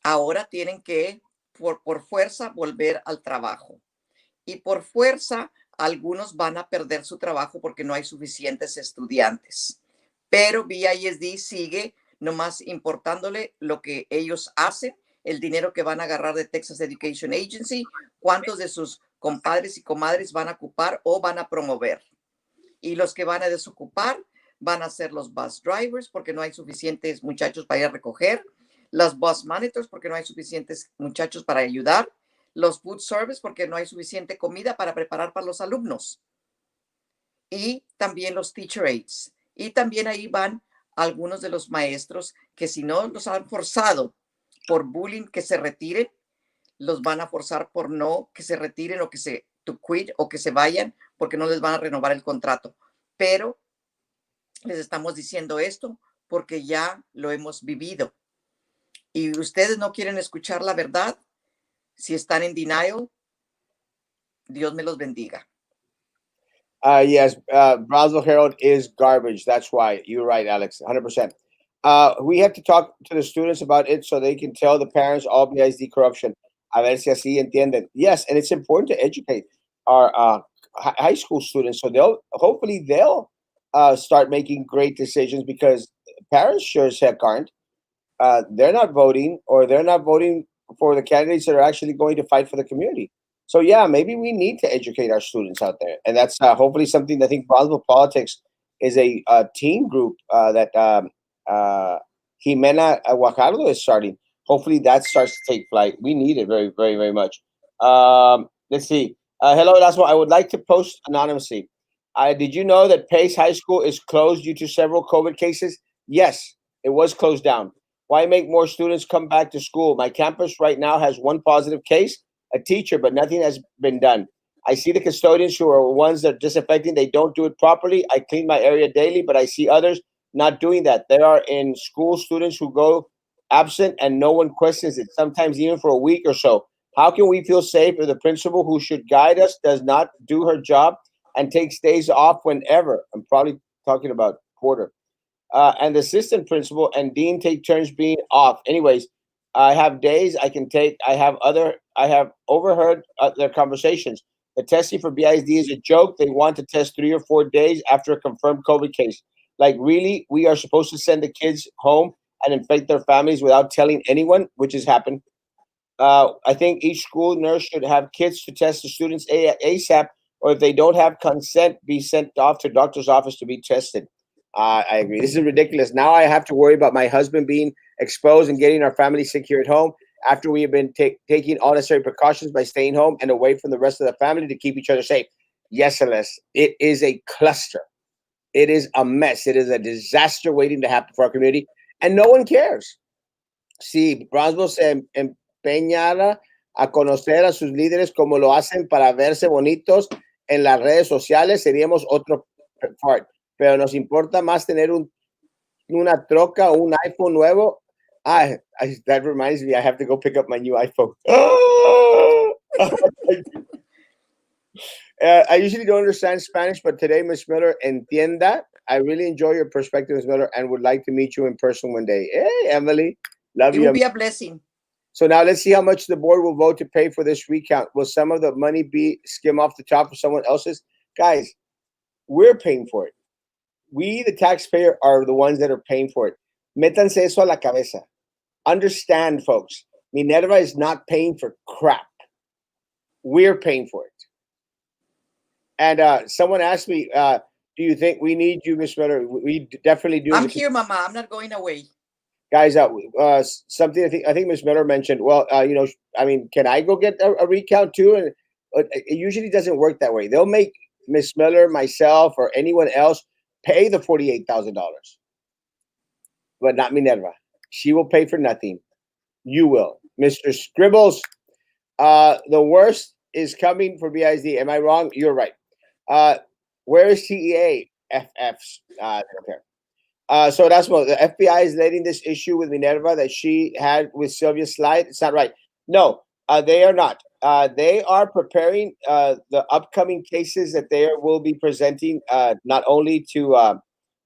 ahora tienen que por fuerza volver al trabajo. Y por fuerza, algunos van a perder su trabajo porque no hay suficientes estudiantes. Pero BISD sigue nomás importándole lo que ellos hacen, el dinero que van a agarrar de Texas Education Agency, cuántos de sus compadres y comadres van a ocupar o van a promover. Y los que van a desocupar van a ser los bus drivers porque no hay suficientes muchachos para ir a recoger, los bus monitors porque no hay suficientes muchachos para ayudar, los food service porque no hay suficiente comida para preparar para los alumnos y también los teacher aides. Y también ahí van algunos de los maestros que si no los han forzado por bullying que se retiren, los van a forzar por no que se retiren o que se to quit o que se vayan porque no les van a renovar el contrato. Pero les estamos diciendo esto porque ya lo hemos vivido. Y ustedes no quieren escuchar la verdad. Si están en denial, Dios me los bendiga. Yes, Brownsville Herald is garbage. That's why you're right, Alex. 100%. We have to talk to the students about it so they can tell the parents all BISD corruption. A ver si así entienden. Yes, and it's important to educate our high school students so they'll start making great decisions because parents sure as heck aren't. They're not voting, or they're not voting for the candidates that are actually going to fight for the community. So yeah, maybe we need to educate our students out there, and that's hopefully something. I think Brownsville Politics is a team group that Jimena Guajardo is starting. Hopefully that starts to take flight. We need it very, very, very much. Let's see. Hello, Erasmo. I would like to post anonymously. Did you know that Pace High School is closed due to several COVID cases? Yes, it was closed down. Why make more students come back to school? My campus right now has one positive case, a teacher, but nothing has been done. I see the custodians who are ones that are disinfecting. They don't do it properly. I clean my area daily, but I see others not doing that. There are in school students who go absent and no one questions it, sometimes even for a week or so. How can we feel safe if the principal who should guide us does not do her job and takes days off whenever? I'm probably talking about Porter. And the assistant principal and dean take turns being off. Anyways, I have days I can take. I have overheard their conversations. The testing for BISD is a joke. They want to test 3 or 4 days after a confirmed COVID case. Like, really, we are supposed to send the kids home and infect their families without telling anyone, which has happened. I think each school nurse should have kits to test the students ASAP, or if they don't have consent, be sent off to doctor's office to be tested. I agree. This is ridiculous. Now I have to worry about my husband being exposed and getting our family sick here at home after we have been taking all necessary precautions by staying home and away from the rest of the family to keep each other safe. Yes, Celeste, it is a cluster. It is a mess. It is a disaster waiting to happen for our community, and no one cares. Si Brownsville se empeñara a conocer a sus líderes como lo hacen para verse bonitos en las redes sociales, seríamos otro part. Pero nos importa más tener una troca o un iPhone nuevo. That reminds me, I have to go pick up my new iPhone. I usually don't understand Spanish, but today, Miss Miller, entienda. I really enjoy your perspective, Miss Miller, and would like to meet you in person one day. Hey, Emily, love It will you. be a blessing. So now let's see how much the board will vote to pay for this recount. Will some of the money be skim off the top of someone else's? Guys, we're paying for it. We, the taxpayer, are the ones that are paying for it. Métanse eso a la cabeza. Understand, folks. Minerva is not paying for crap. We're paying for it. And someone asked me, do you think we need you, Miss Miller? We definitely do. I'm here, Mama. I'm not going away. Guys, something I think Miss Miller mentioned. Well, I mean, can I go get a recount too? And it usually doesn't work that way. They'll make Miss Miller, myself, or anyone else pay the $48,000, but not Minerva. She will pay for nothing. You will, Mr. Scribbles. The worst is coming for BISD. Am I wrong? You're right. Where is TEA? FFs. They don't care. So that's what the FBI is letting this issue with Minerva that she had with Sylvia Slide. It's not right. No, they are not. They are preparing the upcoming cases that they will be presenting, not only to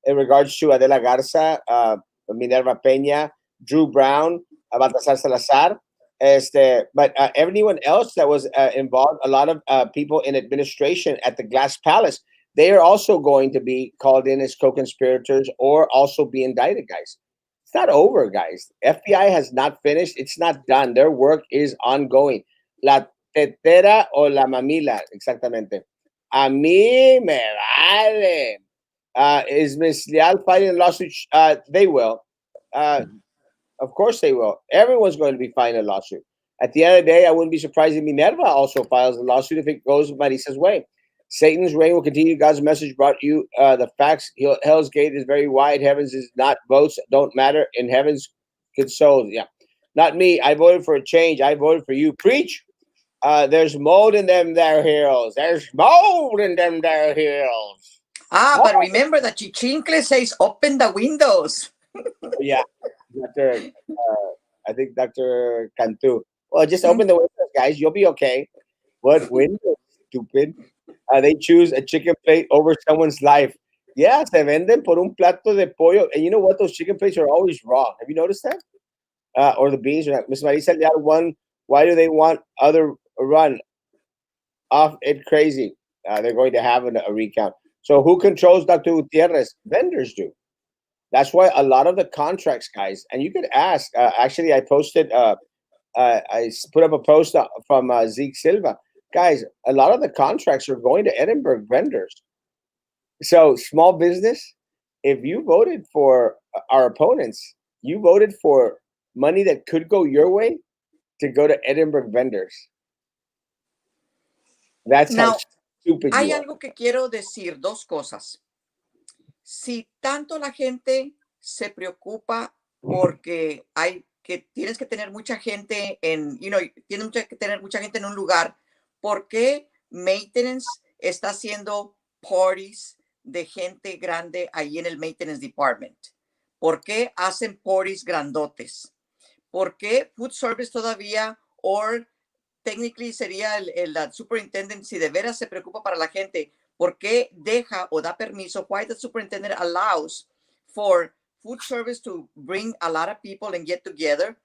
in regards to Adela Garza, Minerva Peña, Drew Brown, Baltasar Salazar. But everyone else that was involved, a lot of people in administration at the Glass Palace, they are also going to be called in as co-conspirators or also be indicted, guys. It's not over, guys. FBI has not finished. It's not done. Their work is ongoing. La tetera o la mamila, exactamente. A mí me vale. Is Miss Leal fighting lawsuits? They will. Of course they will. Everyone's going to be filing a lawsuit. At the end of the day, I wouldn't be surprised if Minerva also files a lawsuit if it goes Marisa's way. Satan's reign will continue. God's message brought you the facts. Hell's gate is very wide. Heavens is not. Votes don't matter. In heaven's good souls. Yeah. Not me. I voted for a change. I voted for you. Preach. There's mold in them there hills. There's mold in them there hills. But remember that Chichincle says open the windows. Yeah. Dr. I think Dr. Cantu. Well, just open the windows, guys. You'll be okay. What windows, stupid? They choose a chicken plate over someone's life. Yeah, se venden por un plato de pollo. And you know what? Those chicken plates are always raw. Have you noticed that? Or the beans are not. Miss Marisa Leal won. Why do they want other run off it crazy? They're going to have a recount. So who controls Dr. Gutierrez? Vendors do. That's why a lot of the contracts, guys, and you could ask. Actually, I posted. Put up a post from Zeke Silva. Guys, a lot of the contracts are going to Edinburgh vendors. So small business, if you voted for our opponents, you voted for money that could go your way to go to Edinburgh vendors. That's how Now, stupid hay you are. algo que quiero decir, dos cosas. Si tanto la gente se preocupa porque hay que tienes que tener mucha gente en, tienes que tener mucha gente en un lugar, ¿por qué maintenance está haciendo parties de gente grande ahí en el maintenance department? ¿Por qué hacen parties grandotes? ¿Por qué food service todavía o technically sería el superintendent si de veras se preocupa para la gente? ¿Por qué deja o da permiso? Why the superintendent allows for food service to bring a lot of people and get together?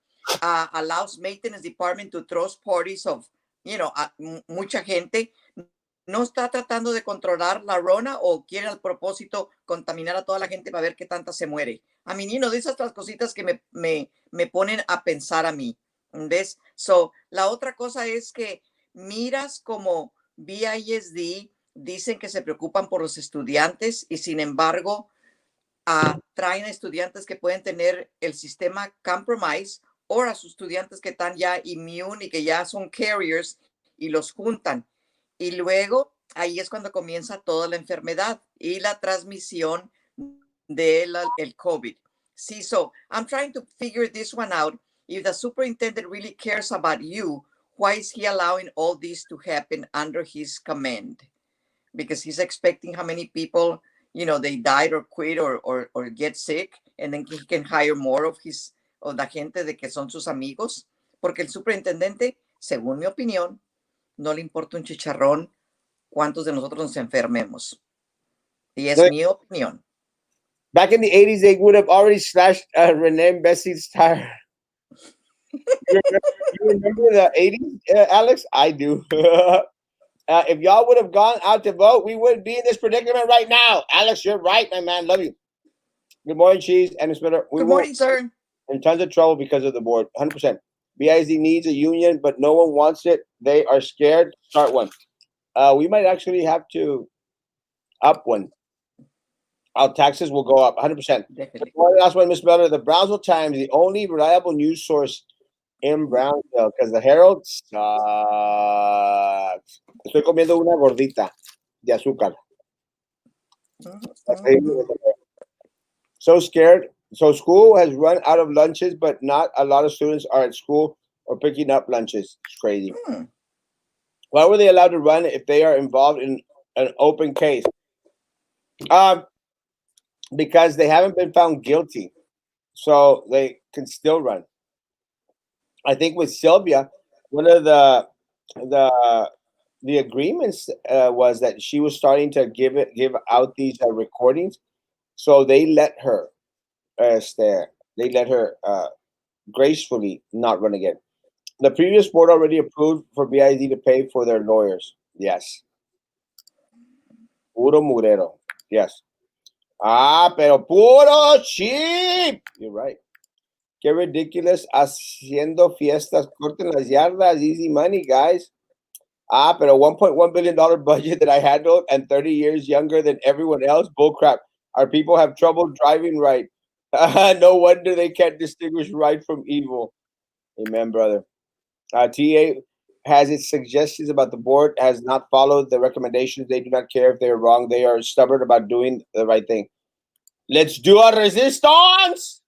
Allows maintenance department to throw parties of, mucha gente. ¿No está tratando de controlar la rona o quiere al propósito contaminar a toda la gente para ver qué tanta se muere? A mí, de esas otras cositas que me ponen a pensar a mí. ¿Ves? So, la otra cosa es que miras como BISD dicen que se preocupan por los estudiantes y sin embargo traen a estudiantes que pueden tener el sistema compromise o a sus estudiantes que están ya immune y que ya son carriers y los juntan. Y luego ahí es cuando comienza toda la enfermedad y la transmisión del COVID. Sí, so I'm trying to figure this one out. If the superintendent really cares about you, why is he allowing all this to happen under his command? Because he's expecting how many people, they died or quit or get sick, and then he can hire more of la gente de que son sus amigos. Porque el superintendente, según mi opinión, no le importa un chicharrón cuántos de nosotros nos enfermemos. Y es mi opinión. Back in the 80s, they would have already slashed Renee Bessie's tire. You remember the 80s, Alex? I do. If y'all would have gone out to vote, we wouldn't be in this predicament right now. Alex, you're right, my man. Love you. Good morning, Cheese and Smith. Good morning, sir. In tons of trouble because of the board. 100%. BISD needs a union, but no one wants it. They are scared. Start one. We might actually have to up one. Our taxes will go up 100%. Definitely. Last one, Miss Miller. The Brownsville Times, the only reliable news source in Brownsville, because the Herald sucks. Estoy comiendo una gordita de azúcar. So scared. So school has run out of lunches, but not a lot of students are at school or picking up lunches. It's crazy. Why were they allowed to run if they are involved in an open case? Because they haven't been found guilty, so they can still run. I think with Sylvia, one of the agreements was that she was starting to give out these recordings, so they let her gracefully not run again. The previous board already approved for BID to pay for their lawyers. Yes. Puro murero. Yes. Pero puro cheap. You're right. Qué ridiculous. Haciendo fiestas. Corten las yardas. Easy money, guys. Pero $1.1 billion budget that I handled and 30 years younger than everyone else. Bullcrap. Our people have trouble driving right. No wonder they can't distinguish right from evil. Amen, brother. TA has its suggestions about the board, has not followed the recommendations. They do not care if they are wrong. They are stubborn about doing the right thing. Let's do a resistance.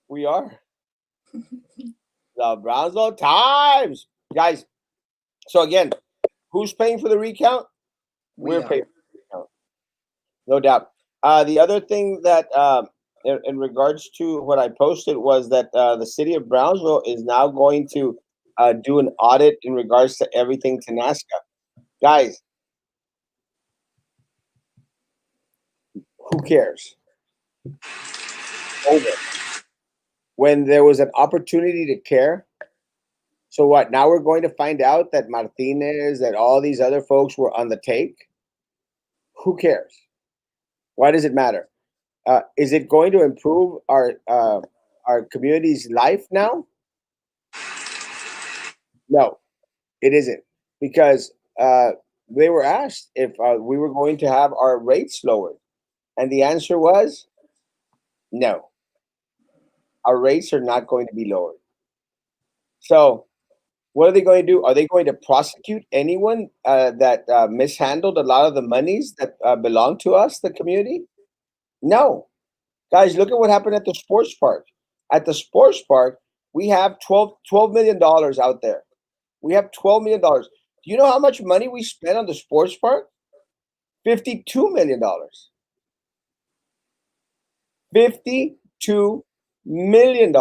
We are. The Brownsville Times. Guys, so again, who's paying for the recount? We're paying for the recount. No doubt. The other thing that in regards to what I posted was that the city of Brownsville is now going to do an audit in regards to everything Tenasca. Guys, Who cares? Over. When there was an opportunity to care. So what? Now we're going to find out that Martinez, that all these other folks were on the take. Who cares? Why does it matter? Is it going to improve our community's life now? No, it isn't, because they were asked if we were going to have our rates lowered, and the answer was no. Our rates are not going to be lowered. So, what are they going to do? Are they going to prosecute anyone that mishandled a lot of the monies that belong to us, the community? No. Guys, look at what happened at the sports park. At the sports park, we have $12 million out there. We have $12 million. Do you know how much money we spent on the sports park? $52 million. $52 million.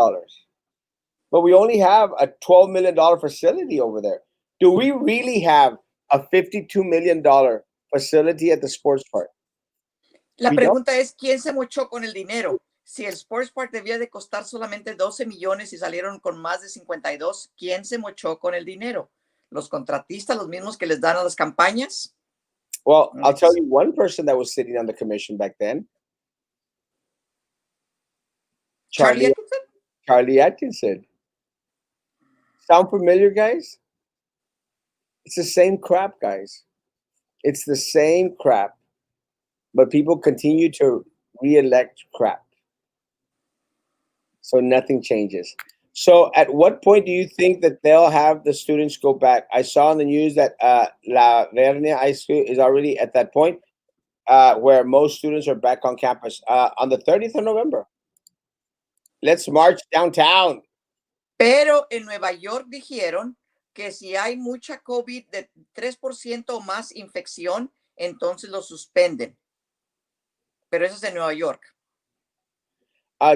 But we only have a $12 million facility over there. Do we really have a $52 million facility at the sports park? La pregunta es, ¿quién se mochó con el dinero? Si el Sports Park debía de costar solamente 12 millones y salieron con más de 52, ¿quién se mochó con el dinero? ¿Los contratistas, los mismos que les dan a las campañas? Well, I'll tell you one person that was sitting on the commission back then. Charlie Atkinson? Charlie Atkinson. Sound familiar, guys? It's the same crap, guys. It's the same crap. But people continue to re-elect crap. So nothing changes. So at what point do you think that they'll have the students go back? I saw in the news that La Vernia High School is already at that point where most students are back on campus on the 30th of November. Let's march downtown. Pero en Nueva York dijeron que si hay mucha COVID de 3% o más infección, entonces lo suspenden. Pero eso es en Nueva York.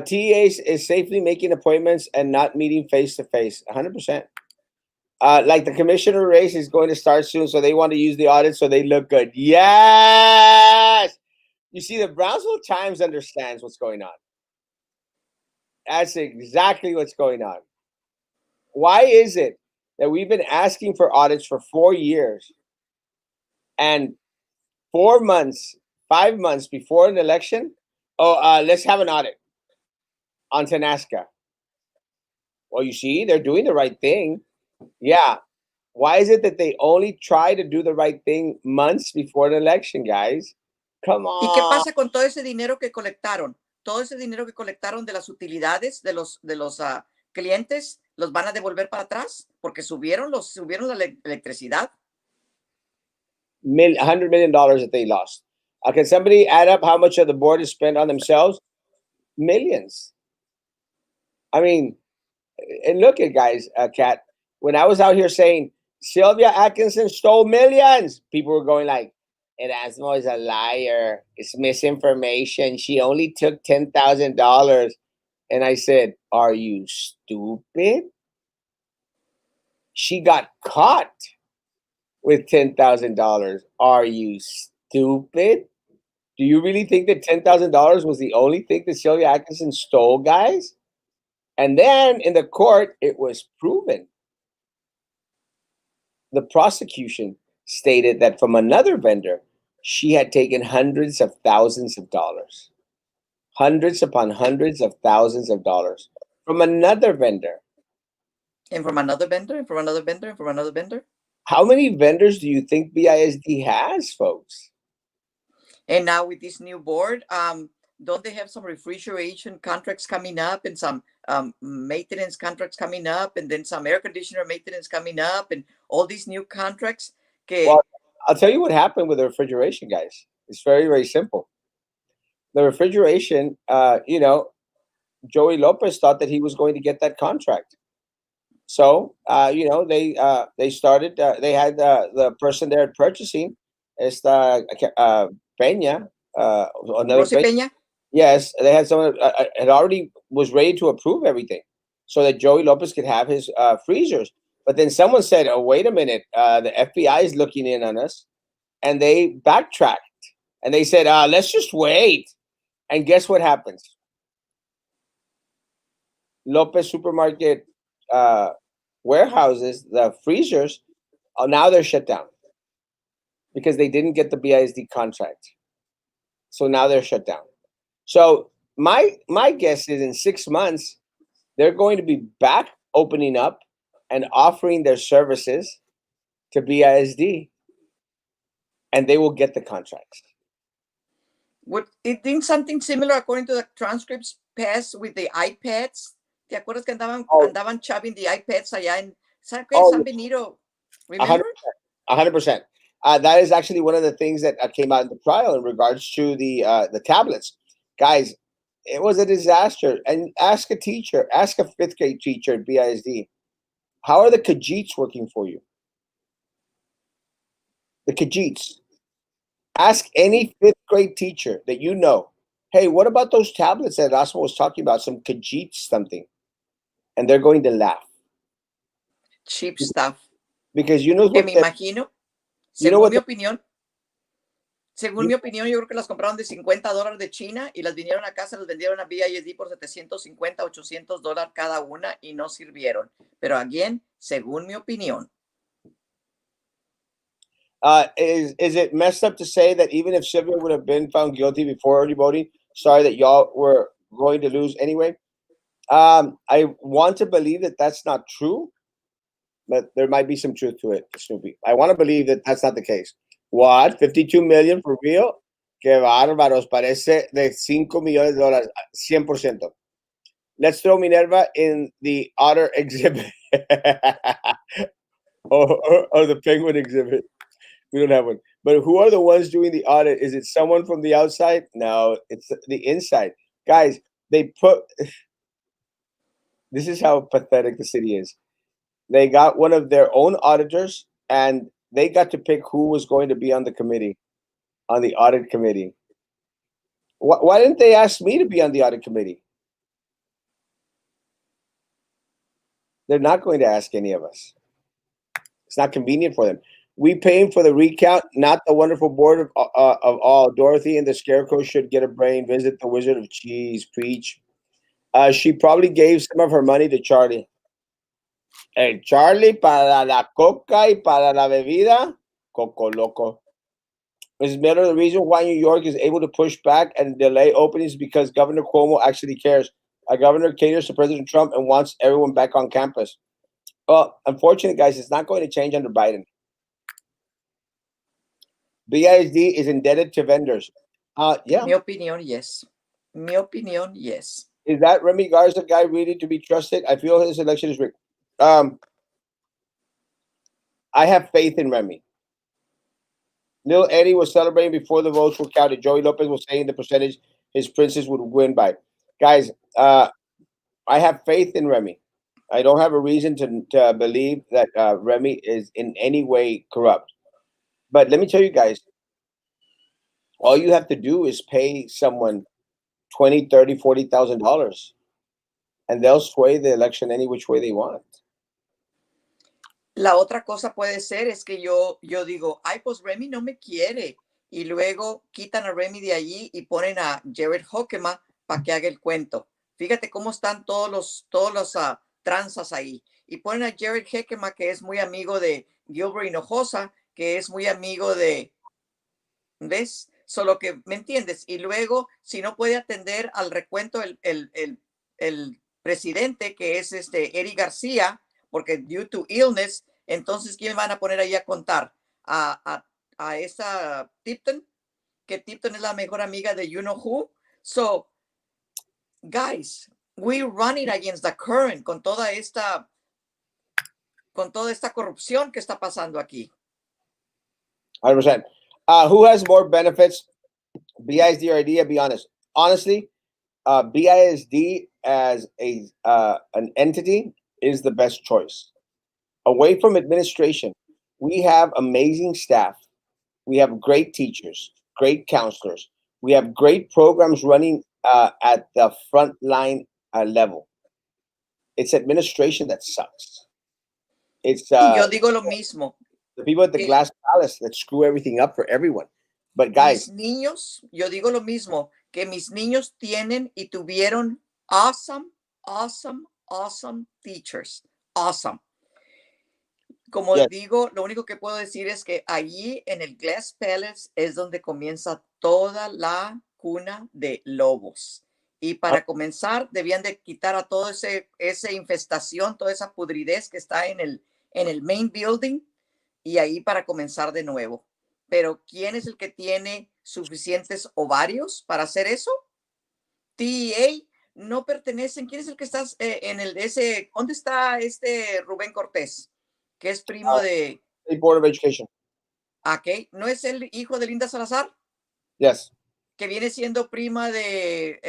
TEA is safely making appointments and not meeting face-to-face, 100%. Like the commissioner race is going to start soon, so they want to use the audit so they look good. Yes! You see, the Brownsville Times understands what's going on. That's exactly what's going on. Why is it that we've been asking for audits for 4 years, and 4 months, 5 months before an election, let's have an audit on Tanasca? Well, you see, they're doing the right thing. Yeah. Why is it that they only try to do the right thing months before an election, guys? Come on. ¿Y qué pasa con todo ese dinero que colectaron? Todo ese dinero que colectaron de las utilidades de los clientes, ¿los van a devolver para atrás? Porque subieron la electricidad. $100 million that they lost. Can somebody add up how much of the board is spent on themselves? Millions. I mean, and look at guys, Kat, when I was out here saying Sylvia Atkinson stole millions, people were going like, Erasmo is a liar. It's misinformation. She only took $10,000. And I said, are you stupid? She got caught with $10,000. Are you stupid? Do you really think that $10,000 was the only thing that Sylvia Atkinson stole, guys? And then in the court, it was proven. The prosecution stated that from another vendor, she had taken hundreds of thousands of dollars. Hundreds upon hundreds of thousands of dollars from another vendor. And from another vendor, and from another vendor, and from another vendor. How many vendors do you think BISD has, folks? And now with this new board, don't they have some refrigeration contracts coming up and some maintenance contracts coming up, and then some air conditioner maintenance coming up, and all these new contracts? Well, I'll tell you what happened with the refrigeration, guys. It's very, very simple. The refrigeration, Joey Lopez thought that he was going to get that contract. So, they started, they had the person there at purchasing, Peña, another Peña? Yes, they had someone had already was ready to approve everything so that Joey Lopez could have his freezers. But then someone said, oh, wait a minute, the FBI is looking in on us. And they backtracked and they said, let's just wait. And guess what happens? Lopez Supermarket warehouses, the freezers, now they're shut down because they didn't get the BISD contract. So now they're shut down. So my guess is in 6 months they're going to be back opening up and offering their services to BISD, and they will get the contracts. Would it did something similar according to the transcripts pass with the iPads? ¿Te acuerdas que andaban shoving the iPads allá en San Benito? Remember? 100%. That is actually one of the things that came out in the trial in regards to the tablets. Guys, it was a disaster. And ask a teacher, ask a fifth grade teacher at BISD, how are the Khajiits working for you? The Khajiits. Ask any fifth grade teacher that you know, hey, what about those tablets that Erasmo was talking about, some Khajiit something? And they're going to laugh. Cheap stuff. Because you know Que what me imagino, según mi opinión, yo creo que las compraron de $50 de China y las vinieron a casa, las vendieron a BISD por $750, $800 cada una y no sirvieron. Pero again, según mi opinión. Is it messed up to say that even if Sylvia would have been found guilty before early voting, sorry that y'all were going to lose anyway? I want to believe that that's not true, but there might be some truth to it, Snoopy. I want to believe that that's not the case. What? 52 million for real? Qué bárbaros, parece de $5 millones, 100%. Let's throw Minerva in the otter exhibit or the penguin exhibit. We don't have one. But who are the ones doing the audit? Is it someone from the outside? No, it's the inside. Guys, they put this is how pathetic the city is. They got one of their own auditors and they got to pick who was going to be on the committee, on the audit committee. Why didn't they ask me to be on the audit committee? They're not going to ask any of us. It's not convenient for them. We paying for the recount, not the wonderful board of all. Dorothy and the Scarecrow should get a brain. Visit the Wizard of Cheese. Preach. She probably gave some of her money to Charlie. Hey, Charlie, para la coca y para la bebida, Coco Loco. Mrs. Miller, the reason why New York is able to push back and delay openings is because Governor Cuomo actually cares. Governor caters to President Trump and wants everyone back on campus. Well, unfortunately, guys, it's not going to change under Biden. BISD is indebted to vendors. Yeah. Mi opinión, yes. Mi opinión, yes. Is that Remy Garza guy really to be trusted? I feel his election is rigged. I have faith in Remy. Lil Eddie was celebrating before the votes were counted. Joey Lopez was saying the percentage his princess would win by. Guys, I have faith in Remy. I don't have a reason to believe that Remy is in any way corrupt. But let me tell you guys, all you have to do is pay someone $20, $30, $40,000 and they'll sway the election any which way they want. La otra cosa puede ser es que yo digo, ay, pues Remy no me quiere. Y luego quitan a Remy de allí y ponen a Jared Hockema para que haga el cuento. Fíjate cómo están todos los tranzas ahí. Y ponen a Jared Hockema, que es muy amigo de Gilbert Hinojosa, que es muy amigo de... ¿Ves? Solo que, ¿me entiendes? Y luego, si no puede atender al recuento el presidente, que es Eric García, porque due to illness, entonces, ¿quién van a poner ahí a contar? A esa Tipton, que Tipton es la mejor amiga de you know who. So, guys, we're running against the current con toda esta corrupción que está pasando aquí. 100%. Who has more benefits, BISD or IDEA? Be honest. Honestly, BISD as an entity is the best choice. Away from administration, we have amazing staff. We have great teachers, great counselors. We have great programs running at the frontline level. It's administration that sucks. It's y yo digo lo mismo. The people at the Glass Palace that screw everything up for everyone. But Mis guys, niños, yo digo lo mismo, que mis niños tienen y tuvieron awesome, awesome, awesome teachers. Awesome. Como yes, digo, lo único que puedo decir es que allí en el Glass Palace es donde comienza toda la cuna de lobos. Y uh, para comenzar, debían de quitar a todo esa infestación, toda esa pudridez que está en el main building y ahí para comenzar de nuevo. Pero ¿quién es el que tiene suficientes ovarios para hacer eso? TEA no pertenecen. ¿Quién es el que está en el ese? ¿Dónde está este Rubén Cortés? Que es primo de. State Board of Education. ¿Ok? ¿No es el hijo de Linda Salazar? Yes. Que viene siendo prima de.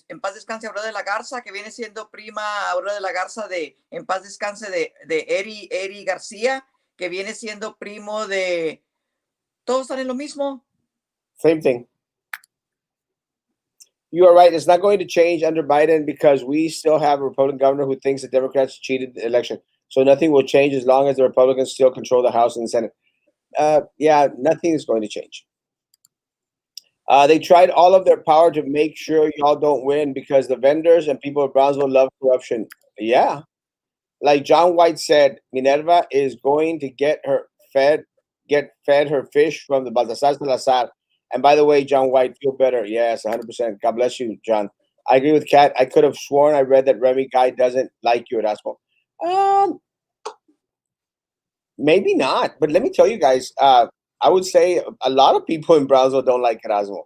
En paz descanse, Aurora de la Garza, que viene siendo prima Aurora de la Garza de. En paz descanse de Eri García, que viene siendo primo de. Todos están en lo mismo. Same thing. You are right. It's not going to change under Biden because we still have a Republican governor who thinks the Democrats cheated the election. So nothing will change as long as the Republicans still control the House and the Senate. Yeah, nothing is going to change. They tried all of their power to make sure y'all don't win because the vendors and people of Brownsville love corruption. Yeah. Like John White said, Minerva is going to get fed her fish from the Baltasar Salazar. And by the way, John White, feel better. Yes, 100%. God bless you, John. I agree with Kat. I could have sworn I read that Remy Guy doesn't like you, Erasmo. Maybe not. But let me tell you guys, I would say a lot of people in Brownsville don't like Erasmo.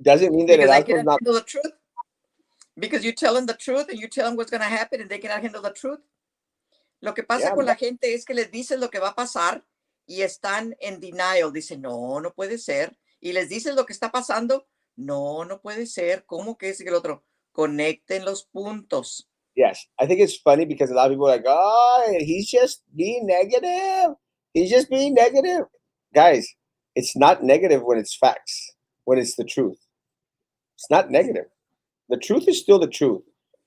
Doesn't mean that Because I Erasmo's cannot not. handle the truth. Because you tell them the truth and you tell them what's going to happen and they cannot handle the truth. Lo que pasa Yeah, con la gente es que les dices lo que va a pasar y están en denial. Dicen, no, no puede ser. Y les dices lo que está pasando. No, no puede ser. ¿Cómo que es que el otro? Conecten los puntos. yes. I think it's funny because a lot of people are like, oh, he's just being negative. He's just being negative. Guys, it's not negative when it's facts, when it's the truth. It's not negative. The truth is still the truth.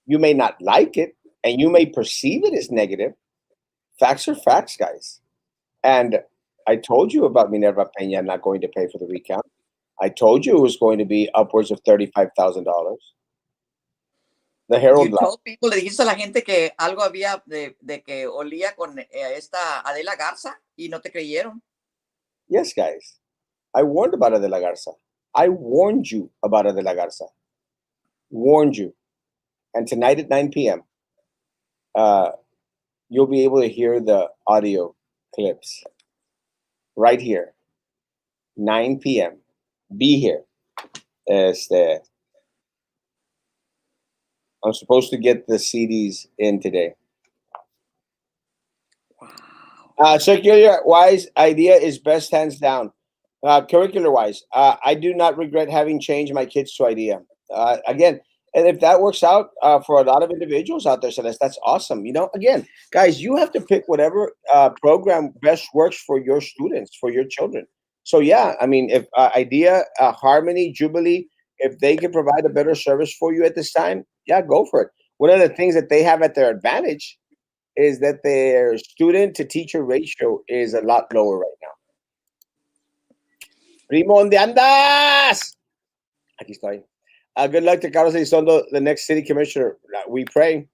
You may not like it and you may perceive it as negative. Facts are facts, guys. And I told you about Minerva Peña not going to pay for the recount. I told you it was going to be upwards of $35,000. The You Herald lied. told people, le dijiste a la gente que algo había de que olía con esta Adela Garza y no te creyeron. Yes, guys. I warned about Adela Garza. I warned you about Adela Garza. Warned you. And tonight at 9 p.m., you'll be able to hear the audio clips right here. 9 p.m. Be here. I'm supposed to get the CDs in today. Wow. Circular wise, idea is best hands down. Curricular wise, I do not regret having changed my kids to idea. Again, and if that works out for a lot of individuals out there, Celeste, that's awesome. You know, again, guys, you have to pick whatever program best works for your students, for your children. So yeah, I mean, if idea, Harmony, Jubilee, if they can provide a better service for you at this time, yeah, go for it. One of the things that they have at their advantage is that their student to teacher ratio is a lot lower right now. Primo, ¿dónde andas? Aquí estoy. Good luck to Carlos Elizondo, the next city commissioner. We pray.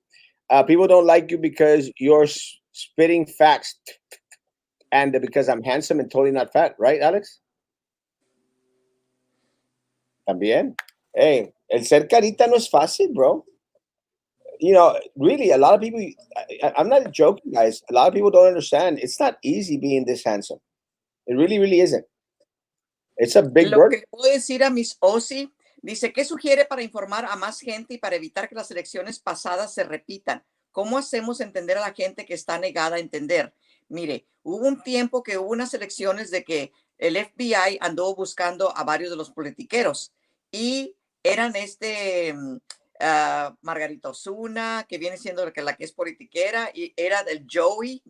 People don't like you because you're spitting facts and because I'm handsome and totally not fat, right, Alex? También. Hey, el ser carita no es fácil, bro. You know, really, a lot of people, I'm not joking, guys. A lot of people don't understand. It's not easy being this handsome. It really, really isn't. It's a big Lo burden. que puedo decir a mis OSI, dice, ¿qué sugiere para informar a más gente y para evitar que las elecciones pasadas se repitan? ¿Cómo hacemos entender a la gente que está negada a entender? Mire, hubo un tiempo que hubo unas elecciones de que el FBI anduvo buscando a varios de los politiqueros y eran Margarita Osuna, que viene siendo la que es politiquera, y era del Joey,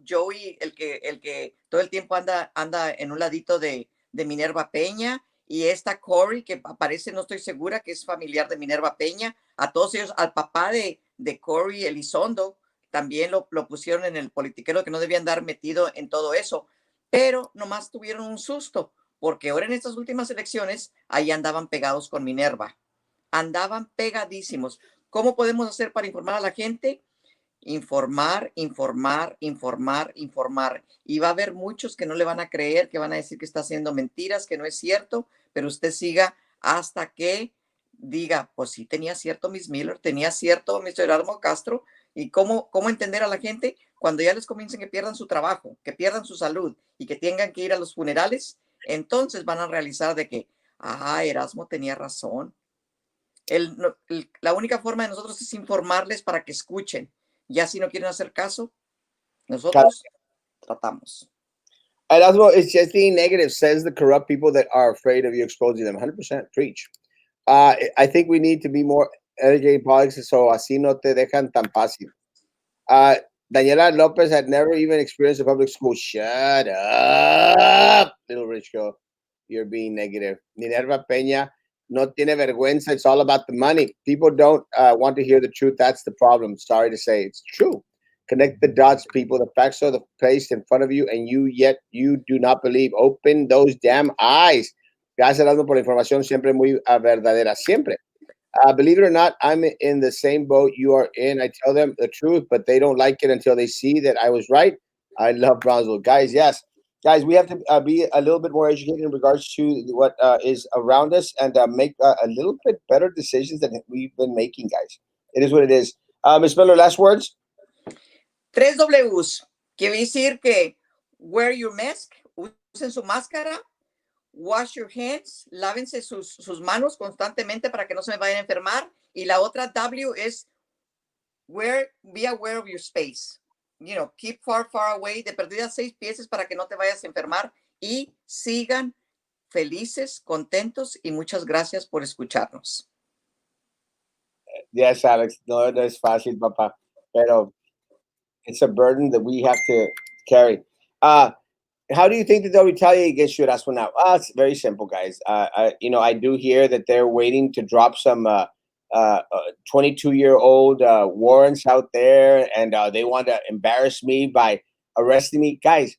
el que todo el tiempo anda en un ladito de Minerva Peña, y esta Cory, que aparece, no estoy segura, que es familiar de Minerva Peña, a todos ellos, al papá de Cory Elizondo, también lo pusieron en el politiquero, que no debían andar metido en todo eso, pero nomás tuvieron un susto, porque ahora en estas últimas elecciones, ahí andaban pegados con Minerva, andaban pegadísimos. ¿Cómo podemos hacer para informar a la gente? Informar, informar, informar, informar. Y va a haber muchos que no le van a creer, que van a decir que está haciendo mentiras, que no es cierto, pero usted siga hasta que diga, pues sí, tenía cierto Miss Miller, tenía cierto Mr. Erasmo Castro. ¿Y cómo entender a la gente cuando ya les comiencen que pierdan su trabajo, que pierdan su salud y que tengan que ir a los funerales? Entonces van a realizar de que, Erasmo tenía razón. La única forma de nosotros es informarles para que escuchen. Ya si no quieren hacer caso, nosotros tratamos. Erasmo, it's just being negative, says the corrupt people that are afraid of you exposing them. 100% preach. I think we need to be more educated politics, so así no te dejan tan fácil. Daniela Lopez had never even experienced a public school. Shut up, little rich girl. You're being negative. Minerva Peña no tiene vergüenza. It's all about the money. People don't want to hear the truth. That's the problem. Sorry to say, it's true. Connect the dots, people. The facts are the placed in front of you, and you do not believe. Open those damn eyes. Gracias, Erasmo, por la información siempre muy verdadera. Siempre. Believe it or not, I'm in the same boat you are in. I tell them the truth, but they don't like it until they see that I was right. I love Brownsville. Guys, yes. Guys, we have to be a little bit more educated in regards to what is around us and make a little bit better decisions than we've been making, guys. It is what it is. Ms. Miller, last words? 3 Ws. Quiere decir que wear your mask, usen su máscara, wash your hands, lávense sus manos constantemente para que no se me vayan a enfermar. Y la otra W es be aware of your space. Keep far, far away. De perdida 6 pies para que no te vayas a enfermar. Y sigan felices, contentos y muchas gracias por escucharnos. Yes, Alex. No, no es fácil, papá. Pero it's a burden that we have to carry. How do you think that they'll retaliate against you at Aspen now? It's very simple, guys. I do hear that they're waiting to drop some 22-year-old warrants out there, and they want to embarrass me by arresting me. Guys,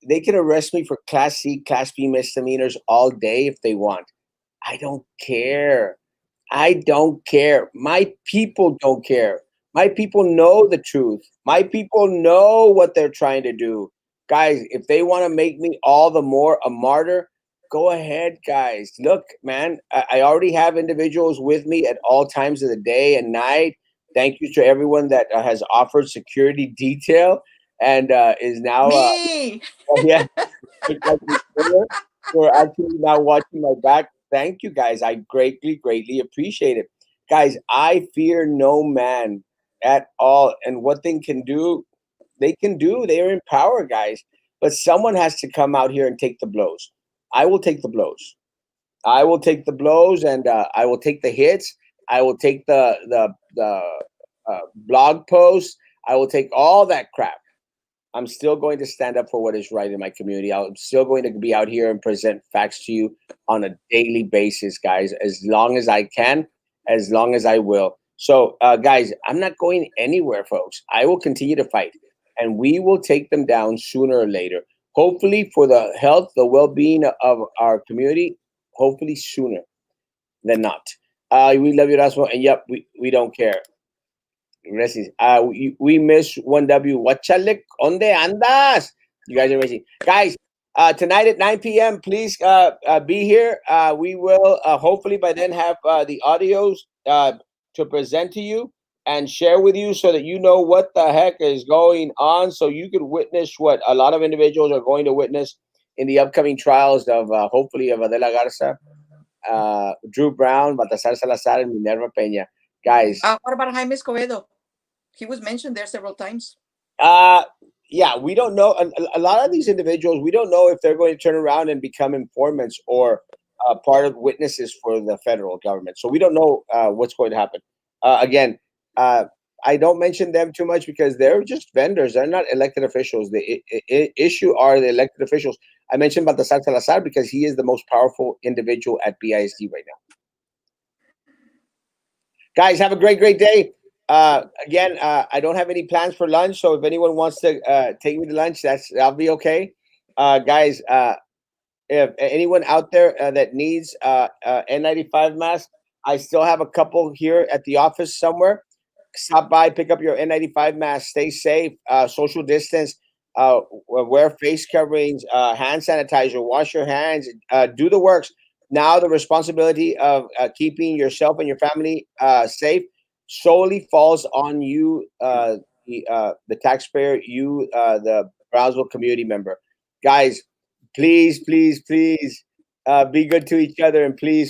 they can arrest me for Class C, Class B misdemeanors all day if they want. I don't care. I don't care. My people don't care. My people know the truth. My people know what they're trying to do. Guys, if they want to make me all the more a martyr, go ahead, guys. Look, man, I already have individuals with me at all times of the day and night. Thank you to everyone that has offered security detail and is now, Me! yeah, for actually now watching my back. Thank you, guys. I greatly, greatly appreciate it. Guys, I fear no man at all. And what they can do, they can do. They are in power, guys. But someone has to come out here and take the blows. I will take the blows. I will take the blows, and I will take the hits. I will take the blog posts. I will take all that crap. I'm still going to stand up for what is right in my community. I'm still going to be out here and present facts to you on a daily basis, guys, as long as I can, as long as I will. So, guys, I'm not going anywhere, folks. I will continue to fight, and we will take them down sooner or later. Hopefully, for the health, the well being of our community, hopefully sooner than not. We love you, Erasmo, and yep, we don't care. Gracias. We miss 1W. Wachalik, ¿dónde andas? You guys are amazing. Guys, tonight at 9 p.m., please be here. We will hopefully by then have the audios to present to you and share with you so that you know what the heck is going on, so you can witness what a lot of individuals are going to witness in the upcoming trials of hopefully of Adela Garza, Drew Brown, Baltasar Salazar, and Minerva Peña. Guys. What about Jaime Escobedo? He was mentioned there several times. Yeah, we don't know. A lot of these individuals, we don't know if they're going to turn around and become informants or part of witnesses for the federal government. So we don't know what's going to happen. Again, I don't mention them too much because they're just vendors. They're not elected officials. The issue are the elected officials. I mentioned Baltasar Salazar because he is the most powerful individual at BISD right now. Guys, have a great, great day. Again, I don't have any plans for lunch, so if anyone wants to take me to lunch, I'll be okay. Guys, if anyone out there that needs N95 mask, I still have a couple here at the office somewhere. Stop by, pick up your N95 mask, stay safe, social distance, wear face coverings, hand sanitizer, wash your hands, do the works. Now the responsibility of keeping yourself and your family safe solely falls on you, the taxpayer, you, the Brownsville community member. Guys, please, please, please be good to each other, and please